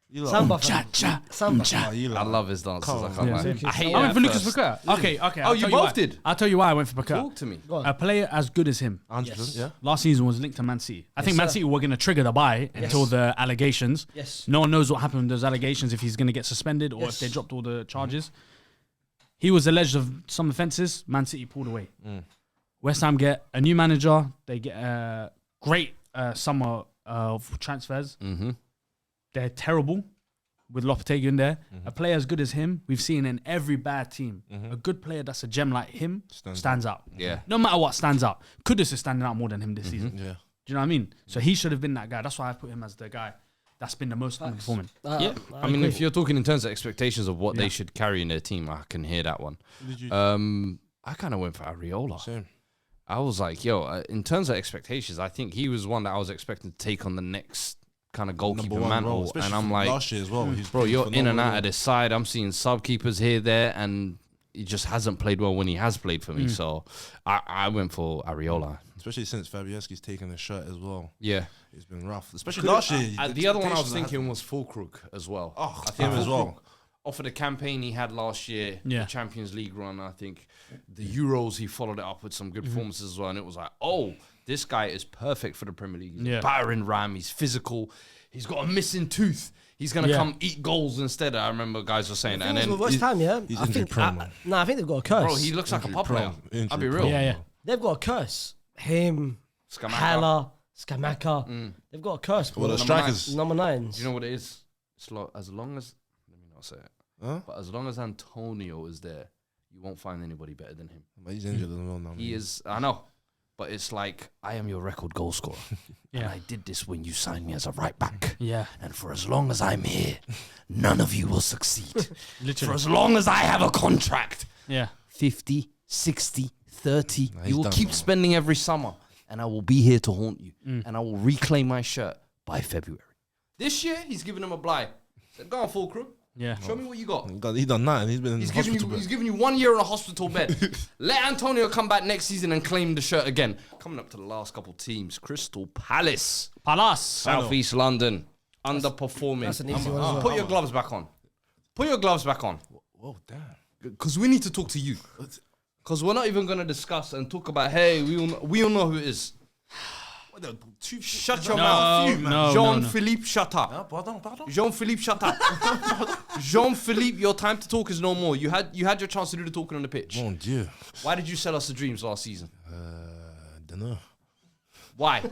You lot- Samba, Cha fam. cha. Samba. Oh, you I lot. love his dances. I can't Yeah. lie. I hate I went for it Lucas first. Paqueta. Okay. Oh, you both why. did? I'll tell you why I went for Paqueta. Talk to me. Go on. A player as good as him 100%, yeah. last season was linked to Man City. I think Man sir. City were going to trigger the buy until the allegations. Yes. No one knows what happened with those allegations, if he's going to get suspended or Yes. if they dropped all the charges. He was alleged of some offences. Man City pulled away. West Ham get a new manager. They get a great summer of transfers. Mm-hmm. They're terrible with Lopetegui in there. A player as good as him, we've seen in every bad team. A good player that's a gem like him stands out. Yeah. No matter what, stands out. Kudus is standing out more than him this season. Yeah. Do you know what I mean? So he should have been that guy. That's why I put him as the guy that's been the most underperforming. Yeah. I mean, if you're talking in terms of expectations of what they should carry in their team, I can hear that one. Did you? I kind of went for Areola. Same. I was like, yo, in terms of expectations, I think he was one that I was expecting to take on the next kind of goalkeeper Number one role, mantle. especially And I'm from like, last year as well. He's bro, you're in and phenomenal. out of this side. I'm seeing sub keepers here, there, and he just hasn't played well when he has played for me. So I went for Areola. Especially since Fabianski's taken the shirt as well. Yeah. It's been rough. Especially last year. The other one I was expectations thinking was Fulkrug as well. Oh, I think him as well. Off of the campaign he had last year, Yeah. the Champions League run, I think the Euros, he followed it up with some good performances as well. And it was like, oh, this guy is perfect for the Premier League. He's a battering ram. He's physical. He's got a missing tooth. He's going to come eat goals instead. I remember guys were saying that. And then, with West Ham, yeah. he's I injury think. prone, man. No, I think they've got a curse. bro, he looks like a pop player. Injury I'll be real. prone. Yeah. They've got a curse. Him, Scamacca. Haller, Skamaka. They've got a curse. Well, bro. the strikers. Number 9s. Do you know what it is? It's like, as long as, let me not say it, but as long as Antonio is there, you won't find anybody better than him. But he's injured as well now. He is, I know, but it's like, I am your record goal scorer. And I did this when you signed me as a right back. Yeah. And for as long as I'm here, none of you will succeed. Literally. For as long as I have a contract. Yeah. 50, 60, 30. Nah, he's You will done, keep man. spending every summer. And I will be here to haunt you. And I will reclaim my shirt by February. This year, he's giving him a blight. Said, go on, full crew. Yeah. Show me what you got. He done that, and he's been in He's the hospital. giving you 1 year in a hospital bed. Let Antonio come back next season and claim the shirt again. Coming up to the last couple teams. Crystal Palace. South East London. Underperforming. That's an easy one as well. Put your gloves back on. Put your gloves back on. Whoa, damn. Because we need to talk to you. Because we're not even going to discuss and talk about, hey, we all know who it is. Shut your mouth. No, Jean-Philippe, shut up. Pardon. Jean-Philippe, shut up. Jean-Philippe, your time to talk is no more. You had your chance to do the talking on the pitch. Mon Dieu. Why did you sell us the dreams last season? Dunno. Why?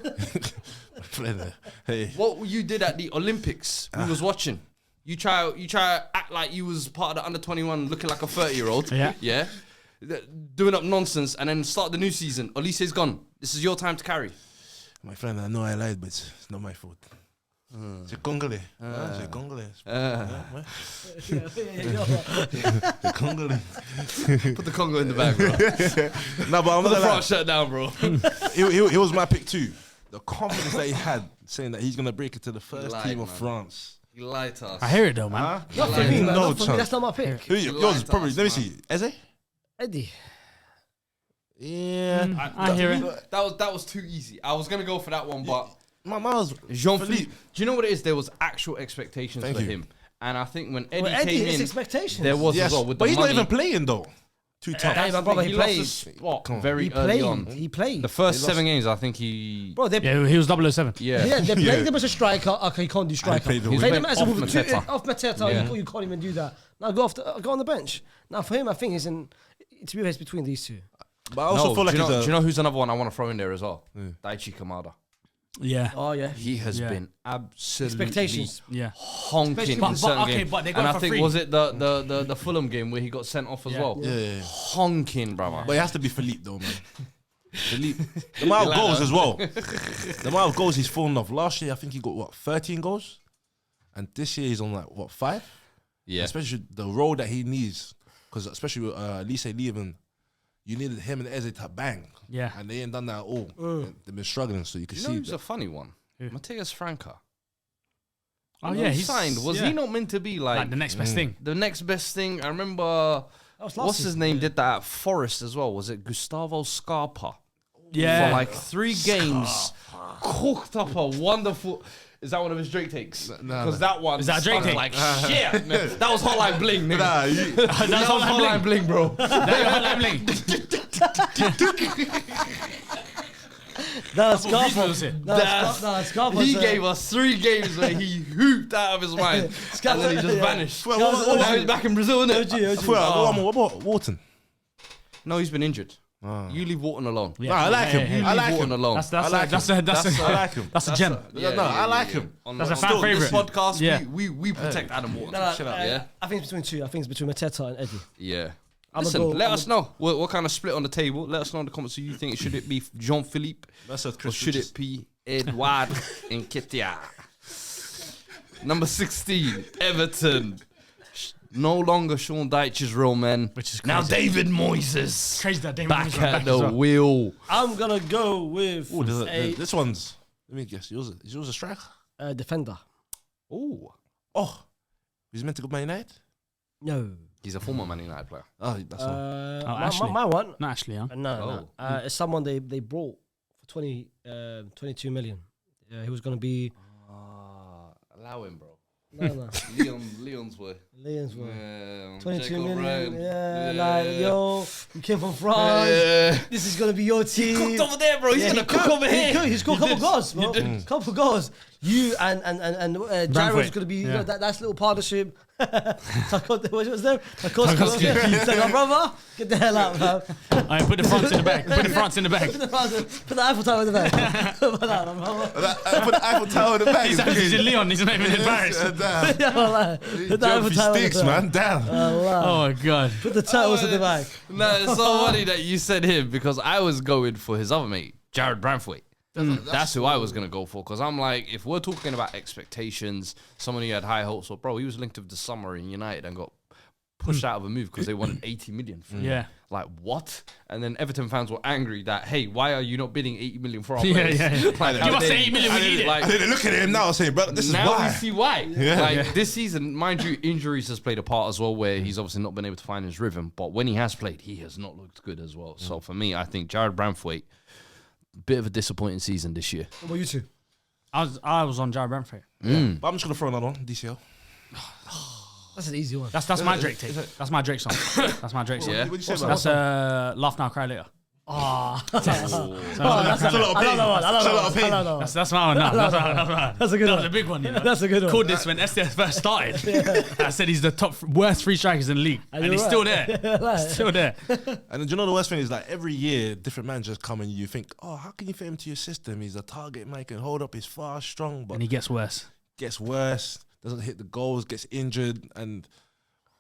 Hey. What you did at the Olympics, we was watching. You try act like you was part of the under-21 looking like a 30-year-old. Yeah. Doing up nonsense and then start the new season. Olise's gone. This is your time to carry. My friend, I know I lied, but it's not my fault. C'est Congolais. C'est Congolais. C'est Congolais. Put the Congo in the bag, bro. No, but I'm Put the not gonna lie. front shirt down, bro. He was my pick too. The confidence that he had, saying that he's gonna break it to the first lied, team of man. France. You lied to us. I hear it though, man. Not for Like, me, man. no Not for me. chance. That's not my pick. Who You yours lied is to probably. us, Let me man. see. Eze? Eddie. Yeah. I hear it. That was too easy. I was gonna go for that one, but My was Jean-Philippe. Do you know what it is? There was actual expectations Thank for you. him, and I think when Eddie Well, Eddie, came it's in, expectations. there was Yes, as well with but the he's money. not even playing though. Too tough. Hey, my brother, he lost played. the spot Come on. very He early played. on. He played. The first He 7 games, I think he. Bro, they Yeah, he was 007. Yeah, they played him as a striker. Okay, he can't do striker. played Played him him as a off with two- Mateta. off Mateta. Yeah. You can't even do that. Now go on the bench. Now for him, I think he's in. To be honest, between these two. But I also feel like do it's you know who's another one I want to throw in there as well? Daichi Kamada. Yeah. Oh yeah. He has Yeah. been absolutely Expectations. Yeah. honking Especially in with- certain okay, games. but they got and him I for think free. was it the Fulham game where he got sent off as Yeah. well? Yeah. Honking, brother. But it has to be Philippe though, man. Philippe. The amount of goals as well. The amount of goals he's fallen off. Last year, I think he got, what, 13 goals? And this year, he's on, like, what, 5? Yeah. Especially the role that he needs. Because especially with Lise leaving, you needed him and Eze to bang. Yeah. And they ain't done that at all. They've been struggling, so you can You know see who's that. a funny one? Who? Mateus Franca. Oh When yeah, he he's signed. Was yeah. he not meant to be like like the next best thing? the next best thing? I remember. That was last What's his season. name? Did that at Forest as well? Was it Gustavo Scarpa? Yeah. For like 3 games, cooked up a wonderful. Is that one of his Drake takes? Because that one Is that a Drake stunk take? like shit. Man. That was Hotline Bling, nigga. Nah, that was Hotline Bling, bro. No, Griezmann was it? Scarpa. He gave us 3 games where he hooped out of his mind, and then he just vanished. Well, Now he's back in Brazil, innit? I got one more. What about Wharton? No, he's been injured. You leave Wharton alone. Nah, I like him. You I leave like Wharton him. alone. That's I like that's him. a I like him. that's a gem. I like him. That's a fan This favourite. podcast, Yeah. we protect Adam Wharton. Yeah. I think it's between two. I think it's between Mateta and Eddie. Yeah. I'ma Listen, go- let I'ma- us know what kind of split on the table. Let us know in the comments who you think. Should it be Jean-Philippe That's a or Chris should Richards. it be Edouard Nketiah? Number 16, Everton. No longer Sean Dyche's real man. Which is now crazy. David Moyes. Crazy that David Back Moyes went at back the as well. wheel. I'm gonna go with Ooh, a this one's. Let me guess. Is yours a striker? defender. Oh, Oh, he's meant to go Man United. No. he's a former Man United player. Oh, that's not. Ashley. my one. Not actually, huh? No. It's someone they brought for 22 million. He was gonna be Allow him, bro. no. Leon's way. Lions were Yeah, 22 Jacob million. Ryan. Yeah, like yo, you came from France. This is gonna be your team. Cooked over there, bro. He's gonna cook over here. He scored a couple goals, bro. Couple goals. You and Jared's going to be, you know, that's little partnership. What's their name? He's like, brother, get the hell out, man. I put the France in the bag. Put the France in the bag. Put the Eiffel Tower in the bag. Put the Eiffel Tower in the bag. He's in Leon. He's not even in Paris. Put the Eiffel Tower in the bag. Man, damn. Oh my God. Put the turtles in the bag. No, it's so funny that you said him because I was going for his other mate, Jared Brantwaite. That's who I was going to go for because I'm like, if we're talking about expectations, someone who had high hopes, well, bro, he was linked with the summer in United and got pushed out of a move because they wanted 80 million for him. Yeah. Like, what? And then Everton fans were angry that, hey, why are you not bidding 80 million for our players? Like, give us 80 million, we need it. Like, I didn't look at him now saying, bro, this is now why. we see why. Like, this season, mind you, injuries has played a part as well where he's obviously not been able to find his rhythm. But when he has played, he has not looked good as well. So for me, I think Jared Brantwaite, bit of a disappointing season this year. What about you two? I was on Jared Brantwaite. But I'm just going to throw another one, DCL. That's an easy one. That's my Drake take. That's my Drake song. That's my Drake song. Yeah. What do you say about That's Laugh Now, Cry Later. That's a lot of That's my one now. That's a good That one. was a big one, you know. That's a good one. Called this when SDS first started. I said he's the top worst free strikers in the league. And he's still there. Still there. And do you know the worst thing is like every year different managers come and you think, oh, how can you fit him to your system? He's a target man, can hold up, he's fast, strong, but And he gets worse. gets worse, doesn't hit the goals, gets injured, and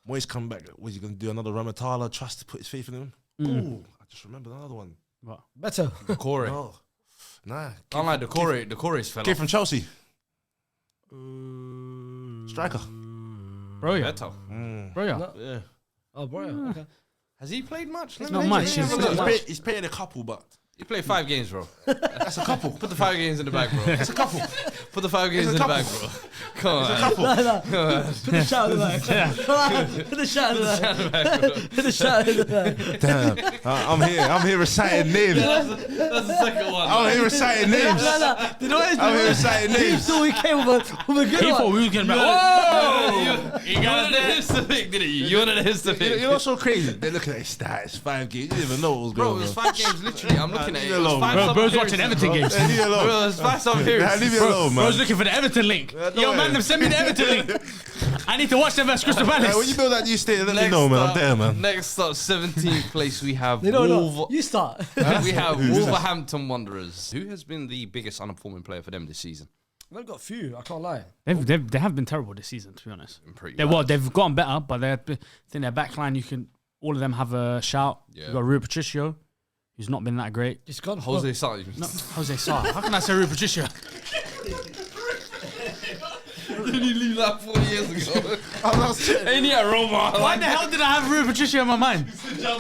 Moyes come back. Was he going to do another Ramatala? Trust to put his faith in him? Ooh, I just remembered another one. What? Better. Corey. Oh, nah. I like the Corey's fella. Kid from Chelsea. Striker. Bro, yeah. Better. Bro, yeah. Yeah. Oh, bro. Okay. Has he played much? Not much. He's playing a couple, but He played 5 games, bro. that's a couple. Put the 5 games in the bag, bro. That's a couple. Put the 5 games in the bag, bro. Come on. Put the shout in the bag. Put the shout in the bag. Put the shout in the bag. Damn. I'm here reciting names. That's the second one. I'm here reciting names. You know what I'm here reciting He names. thought we came with a good He thought one. we were going to be whoa! You wanted the hiss to pick, didn't you? You wanted the hiss to You pick. know what's so crazy? They look at their stats, 5 games. You didn't even know what was Bro, going it on. was 5 games, literally. I'm looking at it. It was alone, 5 bro. summer Bro's periods, watching Everton bro. games. Leave me alone. Bro, it was 5 summer periods. Leave me alone, man. Bro's looking for the Everton link. no Yo, way. man, send me the Everton link. I need to watch them versus Crystal Hey, when you Palace. build that new state, let me know, man. I'm there, man. Next up, 17th place, we have You know, you start. we have Wolverhampton Wanderers. Who has been the biggest underperforming player for them this season? They've got a few. I can't lie. They have been terrible this season, to be honest. Pretty They've gotten better, but I think their backline, all of them have a shout. Yeah. You've got Rui Patricio, who's not been that great. It's gone. Jose Sarr. No, Jose Sarr. How can I say Rui Patricio? Didn't he leave that 4 years ago? Ain't he a Roma? Why the hell did I have Rui Patricio in my mind? Oh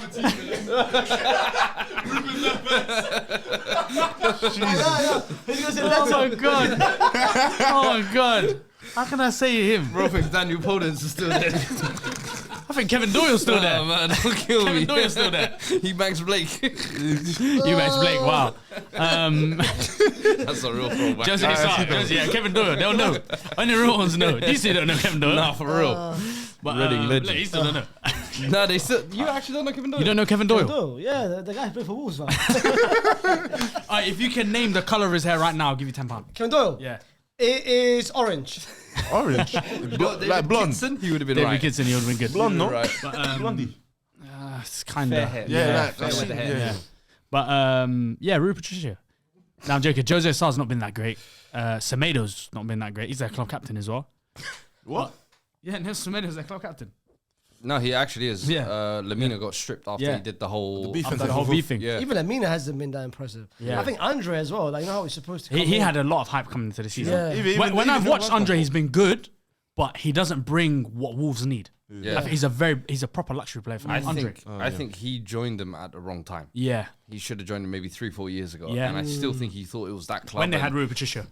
my god! Oh my god! How can I say him? Bro thinks Daniel Podence is still there. I think Kevin Doyle's still there. Oh man, don't kill me. Kevin Doyle's still there. He banks Blake. You match Blake. Wow. That's a real throwback. Jose Sarr. Yeah, Kevin Doyle. They'll know. Only real ones know. These two don't know Kevin Doyle. Nah, for real. But Reading legend. look, he still don't know. Nah, they still. You actually don't know Kevin Doyle? You don't know Kevin Doyle? Oh, yeah, the guy who played for Wolves, man. Alright, if you can name the colour of his hair right now, I'll give you £10. Kevin Doyle. Yeah. It is orange. Orange. Like blonde. Kitson, he would have been David right. Gibson, he would have been good. Blonde, no? Right. But, Blondie. it's kind Fair of. hair. Yeah, fair like, with the hair. Yeah. But, yeah, Rui Patricio. No, I'm joking. Jose Sarr's not been that great. Semedo's not been that great. He's their club captain as well. What? Yeah, Nelson Semedo's their club captain. No, he actually is. Yeah. Lamina got stripped after Yeah. he did the whole. beef After thing. the whole beef thing. Yeah. Even Amina hasn't been that impressive. Yeah. I think Andre as well. Like, you know how he's supposed to come He in? had a lot of hype coming into the season. Yeah. When I've watched Andre, he's been good, but he doesn't bring what Wolves need. Yeah. I think he's a proper luxury player for Andre. I think he joined them at the wrong time. Yeah. He should have joined them maybe 3-4 years ago. Yeah. And I still think he thought it was that club. When they and- had Rui Patricio.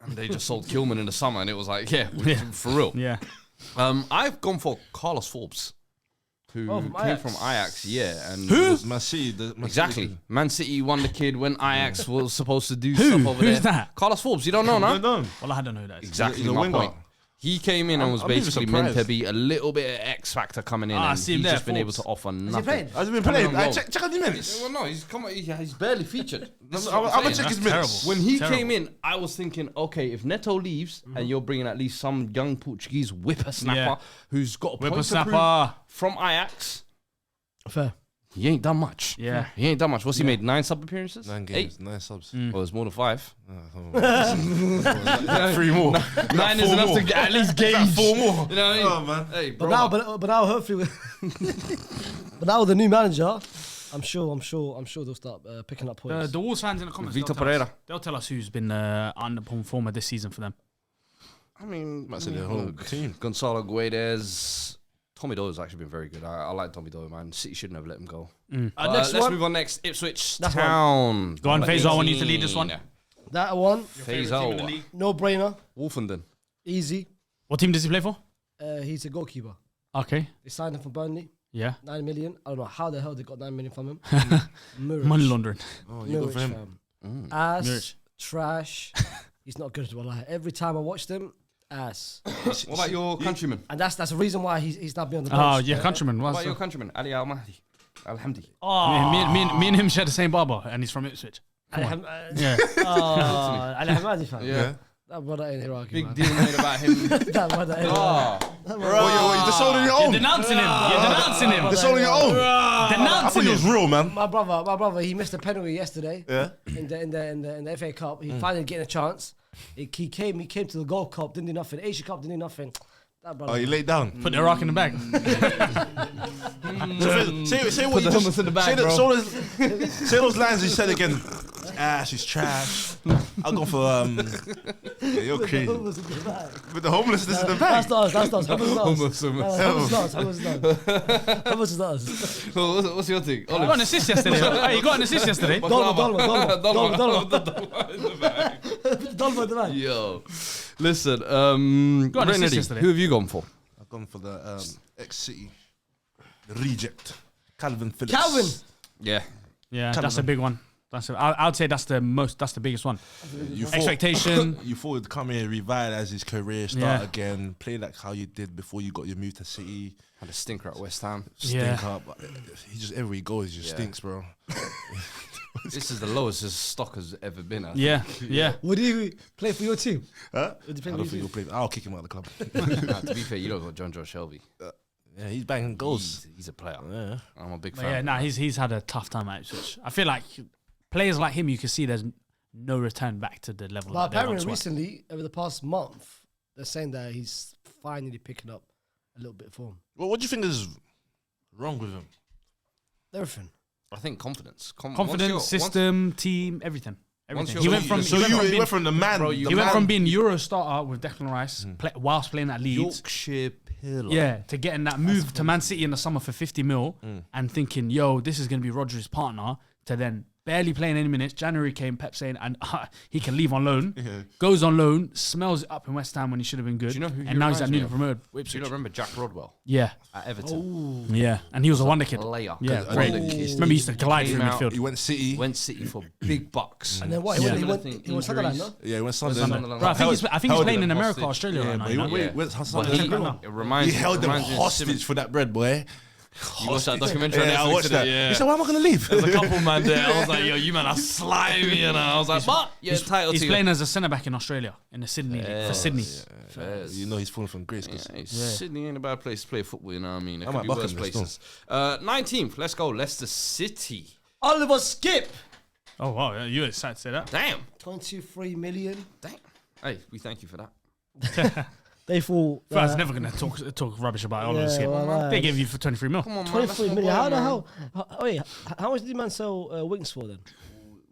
and they just sold Kilman in the summer, and it was like, yeah, for real. Yeah. I've gone for Carlos Forbes, who from came Ajax. from Ajax, and Who? Man City. exactly. Man City won the kid when Ajax was supposed to do stuff over Who's there. that? Carlos Forbes, you don't know, no? No. Well, I don't know who that is. Exactly He's a my winger. point. He came in and was I'm even basically meant to surprised. be a little bit of X factor coming in, I and see him he's there, just been able Forbes. to offer Has he nothing. played? Has he been Coming playing? on loan. Check out the minutes. Well, no, he's barely featured. This is I'm what gonna saying. check his That's minutes. terrible. When he Terrible. came in, I was thinking, okay, if Neto leaves and you're bringing at least some young Portuguese whippersnapper Yeah. who's got a point to prove Whippersnapper. from Ajax, Fair. he ain't done much. Yeah. He ain't done much. What's he made? 9 sub appearances? 9 games, 9 subs. Well, it's more than 5. 3 more. 9 is enough to get at least gauge 4 more. You know what I mean? Oh, man. Hey, bro. But now, hopefully, but now with the new manager, I'm sure they'll start picking up points. The Wolves fans in the comments, Vitor they'll tell us- Pereira. they'll tell us who's been underperformer this season for them. I mean, Might say the whole team. Gonzalo Guedes. Tommy Doe has actually been very good. I like Tommy Doe, man. City shouldn't have let him go. Next Let's one. move on next. Ipswich That's Town. Go on, Number Faisal, I want you to lead 18. this one. That one, Faisal. no brainer, Wolfenden. easy. What team does he play for? He's a goalkeeper. Okay. They signed him from Burnley, Yeah. 9 million. I don't know how the hell they got 9 million from him. Mirage. Money laundering. Oh, you go for him. fam. Ass, Mirage. trash. He's not good as well. Every time I watched him, ass. What about your countryman? And that's the reason why he's not been on the bench. Oh, yeah, countryman. What What's about your countryman? Ali Al-Mahdi. Al-Hamdi. me and him share the same barber, and he's from Ipswich. Yeah. Ali Hamadi fan. Yeah. That brother ain't here arguing, Big man. deal made about him. That brother ain't Oh. You're disowning your You're own. denouncing him. You're denouncing him. Disowning your own. I Denouncing thought he was him. real, man. My brother, he missed a penalty yesterday. Yeah. In the FA Cup. He finally getting a chance. He came to the Gold Cup, didn't do nothing. Asia Cup didn't do nothing. That brother. Oh, he laid down. Put the rock in the bag. Say what you the just hummus in the bag, say, bro. say those lines you said again. Ass, he's trash. I'll go for yeah, you're crazy. Hummus in the bag. With the homelessness in the bag. That's not us. Hummus is us. Hummus is us. What's your thing? You got an assist yesterday. Hey, you got an assist yesterday. Dolma in the bag. Yo. Listen, Got an assist Renedy, yesterday. who have you gone for? I've gone for the ex-City, the reject, Calvin Phillips. Calvin. Yeah. Yeah, that's a big one. I'd say that's the biggest one. You thought- Expectation. You thought he'd come here, revitalize his career, start Yeah. again, play like how you did before you got your move to City. Had a stinker at West Ham. Stink Yeah. up. He just everywhere he goes, he just Yeah. stinks, bro. This is the lowest his stock has ever been at. Yeah, yeah. Would he play for your team? Huh? Would he play I for don't your think team? he'll play. I'll kick him out of the club. Nah, to be fair, you don't got John Joe Shelby. Yeah, he's banging goals. He's a player. Yeah. I'm a big But fan. yeah, nah, he's had a tough time at Ipswich. I feel like players like him, you can see there's no return back to the level. But that they once apparently, were. recently, over the past month, they're saying that he's finally picking up a little bit of form. Well, what do you think is wrong with him? Everything. I think confidence. Confidence, system, team, everything. once Everything. you're- He went from So he went you from being- went from the man. Bro, you- the he went man- from being Euro starter with Declan Rice whilst playing at Leeds. Yorkshire pillar. Yeah, to getting that move to Man City in the summer for 50 mil and thinking, yo, this is going to be Rodri's partner, to then barely playing any minutes. January came, Pep saying, and he can leave on loan. Yeah. Goes on loan, smells it up in West Ham when he should have been good. Do you know who he and now he's at reminds me newly of? promoted Do you Ipswich. not remember Jack Rodwell Yeah, at Everton? yeah. And he was a wonder kid. Player. Yeah, I great. know that Remember, he used to glide through Came out, midfield. He went City. Went City for big bucks. And then what? Yeah. He went Injuries. Sunderland, no? Yeah, he went Sunderland. Sunderland. Bro, I think he's held playing them in America, hostage. Australia Yeah, right now. but You know? he Yeah. went But Sunderland. it reminds He held them reminds you of hostage Simmons. for that bread, boy. You watched that documentary? Yeah, I watched that. Yeah. He said, "Why am I going to leave?" There's a couple man there. I was like, yo, you man are slimy, and I was like, but you're entitled He's to playing as a centre back in Australia in the Sydney League for Sydney. Fairs. You know he's falling from grace. 'Cause Sydney ain't a bad place to play football, you know what I mean? There I could might be buck worse him still. places. 19th, let's go, Leicester City. Oliver Skip. Oh wow, yeah, you excited to say that? Damn. 23 million. Damn. Hey, we thank you for that. They thought. I was never going to talk rubbish about Oliver Skip. well, They gave you for 23 mil. Come on, man. 23 that's million. my How boy, the man. hell? Wait, how much did the man sell Winks for then?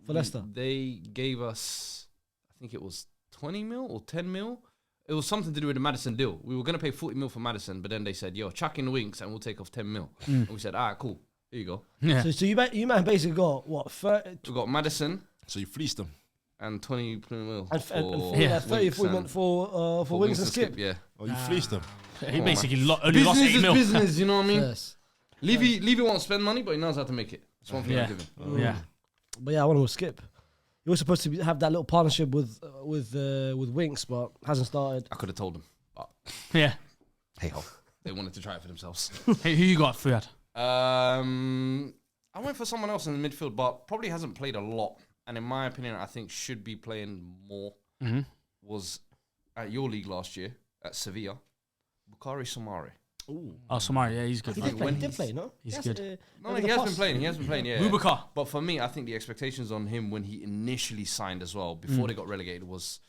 For Leicester? They gave us, I think it was 20 mil or 10 mil. It was something to do with the Madison deal. We were going to pay 40 mil for Madison, but then they said, yo, chuck in the Winks and we'll take off 10 mil. And we said, all right, cool. Here you go. Yeah. So you man basically got what? 30, We got Madison so you fleeced them. and 20 mil. and for Yeah. 30, Winks 40 and- million for Wings and Skip. Yeah. Oh, you fleeced them. He basically only lost 8 mil. business, you know what I mean? Yes. Levy won't spend money, but he knows how to make it. That's one thing I Yeah. give him. Yeah. But yeah, I want to Skip. He was supposed to have that little partnership with Winks, but hasn't started. I could have told him. But Yeah. Hey ho, they wanted to try it for themselves. Hey, who you got, Fuad? I went for someone else in the midfield, but probably hasn't played a lot. And in my opinion, I think should be playing more. Was at your league last year at Sevilla, Bukhari Somare. Oh, Somari, yeah, he's good. He man. did play, no? He's Yes, good. No, he has been playing. He has been playing. Yeah. Boubacar. But for me, I think the expectations on him when he initially signed as well, before they got relegated, was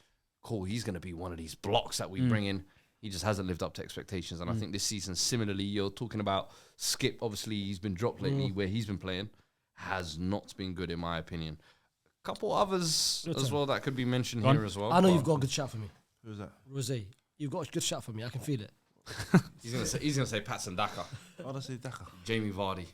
cool. He's going to be one of these blocks that we bring in. He just hasn't lived up to expectations. And I think this season, similarly, you're talking about Skip. Obviously, he's been dropped lately where he's been playing. Has not been good, in my opinion. A couple others as well that could be mentioned here as well. I know you've got a good shot for me. Who's that? Rosé. You've got a good shot for me. I can feel it. He's gonna say Patson Daka. Why'd I say Daka? Jamie Vardy.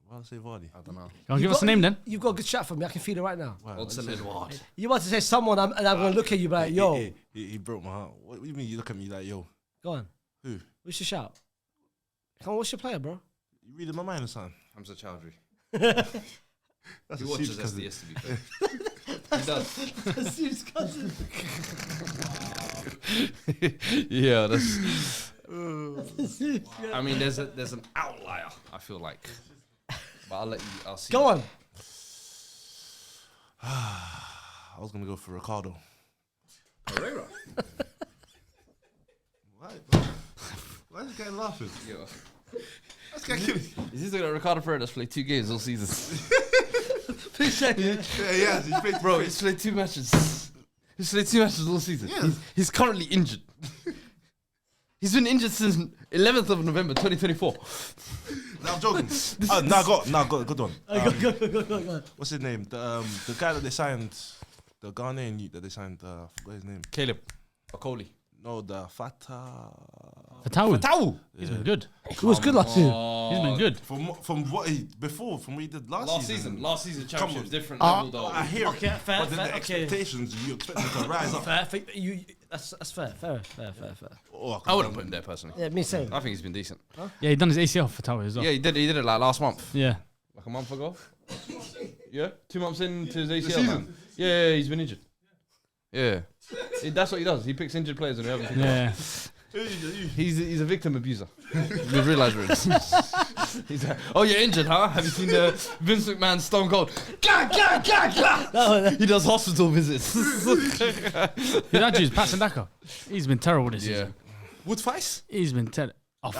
Why'd I say Vardy? I don't know. Go on, give us a name then. You've got a good shot for me. I can feel it right now. Wow, Odson Edouard. You want to say someone, and I'm going to look at you like, yo. He broke my heart. What do you mean you look at me like, yo? Go on. Who? What's your shout? Come on, what's your player, bro? You reading my mind or something? Hamza Chowdhury. That's He a watches Steve's cousin. SDS to be fair. He does. Steve's cousin. Yeah, that's. I mean, there's an outlier. I feel like, but I'll see. Go on. I was gonna go for Ricardo. Pereira. Why is this guy laughing? Yeah. This guy killing. Is this like Ricardo Pereira that's played 2 games all season? Yeah, he played, Bro, he's played 2 matches. He's played 2 matches all season. Yeah. He's currently injured. He's been injured since 11th of November 2024. No, I'm joking. I got a good one. Go. What's his name? The guy that they signed, the Ghanaian youth that they signed. I forgot his name. Caleb Okoli. No, the Fatau. He's been good. It was good last year. He's been good. From what he did last season. Last season Come championship on. was different level though. I hear Okay, it, fair, but then fair, the okay. expectations you expect them to rise up. Fair. That's fair. Fair. Oh, I wouldn't put him there personally. Yeah, me same. I think he's been decent. Yeah, he done his ACL for Fatau as well. Yeah, he did it like last month. Yeah. Like a month ago. Yeah, 2 months into his ACL. season? Man. Yeah, he's been injured. Yeah, that's what he does. He picks injured players and we haven't. Yeah. He's a victim abuser. We realise it. He's like, oh, you're injured, huh? Have you seen the Vince McMahon Stone Cold? He does hospital visits. Who that dude's Patson Daka. He's been terrible this season. Woodface? He's been terrible. Oh,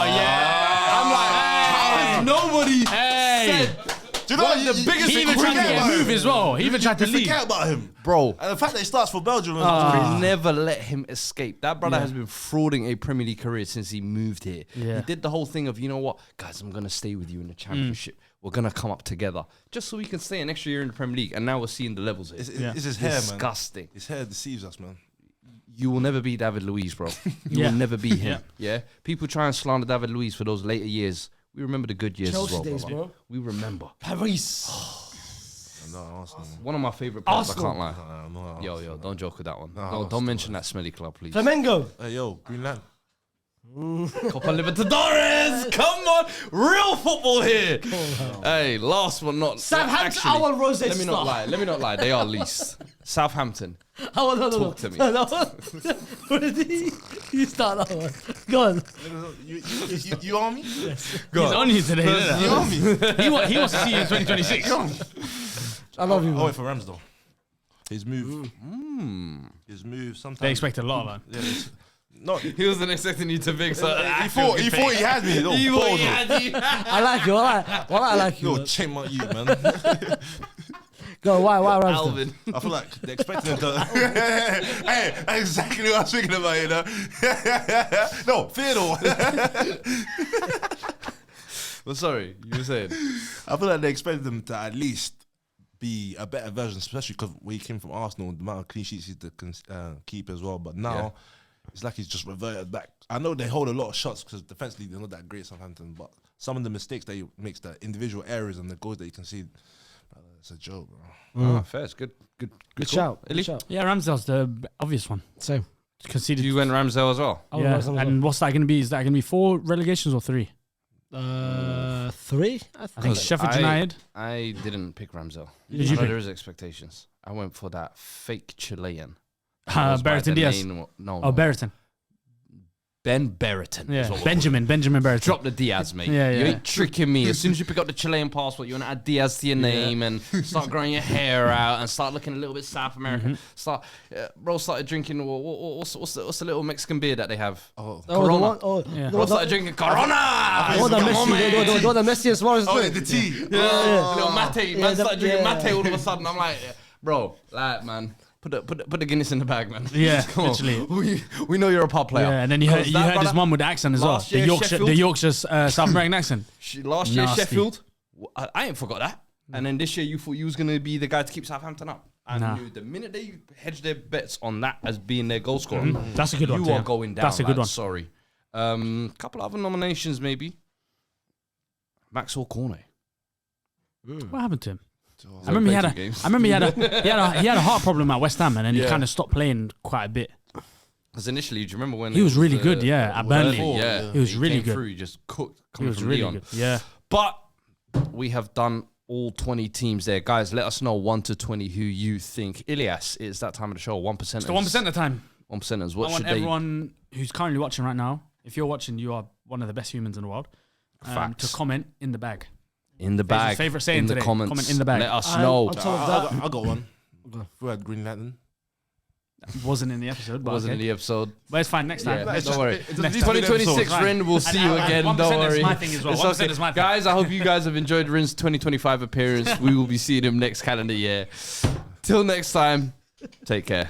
yeah. I'm like, how is nobody Hey. said, Do you know what? the biggest He even tried to get a move as well. He even tried to leave. Forget about him, bro? and the fact that he starts for Belgium. Never let him escape. That brother has been frauding a Premier League career since he moved here. Yeah. He did the whole thing of, you know what, guys, I'm going to stay with you in the Championship. We're going to come up together just so we can stay an extra year in the Premier League. And now we're seeing the levels here. It's his hair, man. Disgusting. His hair deceives us, man. You will never be David Luiz, bro. You will never be him. Yeah. People try and slander David Luiz for those later years. We remember the good years Chelsea as well, days, brother. bro. We remember. Paris. No, Arsenal. One of my favourite players, I can't lie. No, Yo, don't joke with that one. No, Don't mention that smelly club, please. Flamengo. Hey, yo, Greenland. Copa Libertadores! Come on! Real football here! Hey, last but not Southampton, actually, I want Rose Let me not lie. They are least. Southampton. Talk to me. You start that one. Go on. You on me? He's on you today, isn't You on me? he wants to see you in 2026. I love you, I man. went for Ramsdale. His move. His move. Sometimes They expected a lot, man. Yeah, not. He wasn't expecting you to big, so He thought he had me. He No, thought he had you. I like you. I like you. no, man. chain my you, man. Go. Why Ramsdale? Alvin. I feel like they're expecting him to. Hey, that's exactly what I was thinking about, you know. No, Theodore. Well, sorry, you were saying. I feel like they expected him to at least be a better version, especially because when he came from Arsenal, the amount of clean sheets he's to keep as well. But now, it's like he's just reverted back. I know they hold a lot of shots because defensively they're not that great, Southampton, but some of the mistakes that he makes, the individual errors and the goals that you can see, it's a joke, bro. Fair. It's good. Good shout. Ellie? Good shout. Yeah, Ramsdale's the obvious one. Same. Conceded. You went Ramsdale as well. I want Yeah, Ramsdale as and what's that going to be? Is that going to be 4 relegations or 3? well. 3? I think Sheffield United. I didn't pick Ramsdale. Did you I know pick? there is expectations. I went for that fake Chilean. Berreton Diaz. No. Oh, Berreton. Ben Berreton. Yeah, is what we're Benjamin Berreton. Drop the Diaz, mate. Yeah, You yeah. ain't tricking me. As soon as you pick up the Chilean passport, you want to add Diaz to your name and start growing your hair out and start looking a little bit South American. Bro started drinking, what's the little Mexican beer that they have? Corona. Bro started drinking Corona. The one that Messi and Suarez the tea. Little mate. Man started drinking mate all of a sudden. I'm like, bro, like, man. Put the Guinness in the bag, man. Yeah, Come on. literally. We know you're a pub player. Yeah, and then you heard his mum with the accent as well. Last year, The Yorkshire South American accent. Last year, Nasty. Sheffield. I ain't forgot that. And then this year, you thought you was gonna be the guy to keep Southampton up. And the minute they hedged their bets on that as being their goal scorer, That's a good one. you are going down. That's a good one. Sorry. Couple other nominations, maybe. Maxwell Cornet. What happened to him? I remember he had a heart problem at West Ham, and then he kind of stopped playing quite a bit. Because initially, do you remember when He was really good? Yeah, at Burnley. He was really came good. Through, he just cooked. He Coming was from really Leon. good. Yeah. But we have done all 20 teams there. Guys, let us know 1 to 20 who you think. Ilias, it's that time of the show. 1%. It's the 1% of the time. 1%ers. What I want should they... everyone who's currently watching right now, if you're watching, you are one of the best humans in the world, to comment in the bag. In the bag. Favorite saying in the today. comments. Comment in the bag. Let us know. I got one. Who had Green Lantern? Wasn't in the episode, but Wasn't in the episode. But it's fine. Next time. Yeah, don't worry. Next time. 2026, Ren, we'll see you again. 1% Don't worry. is my thing as well. It's 1% okay. is my thing. Guys, I hope you guys have enjoyed Ren's 2025 appearance. We will be seeing him next calendar year. Till next time, take care.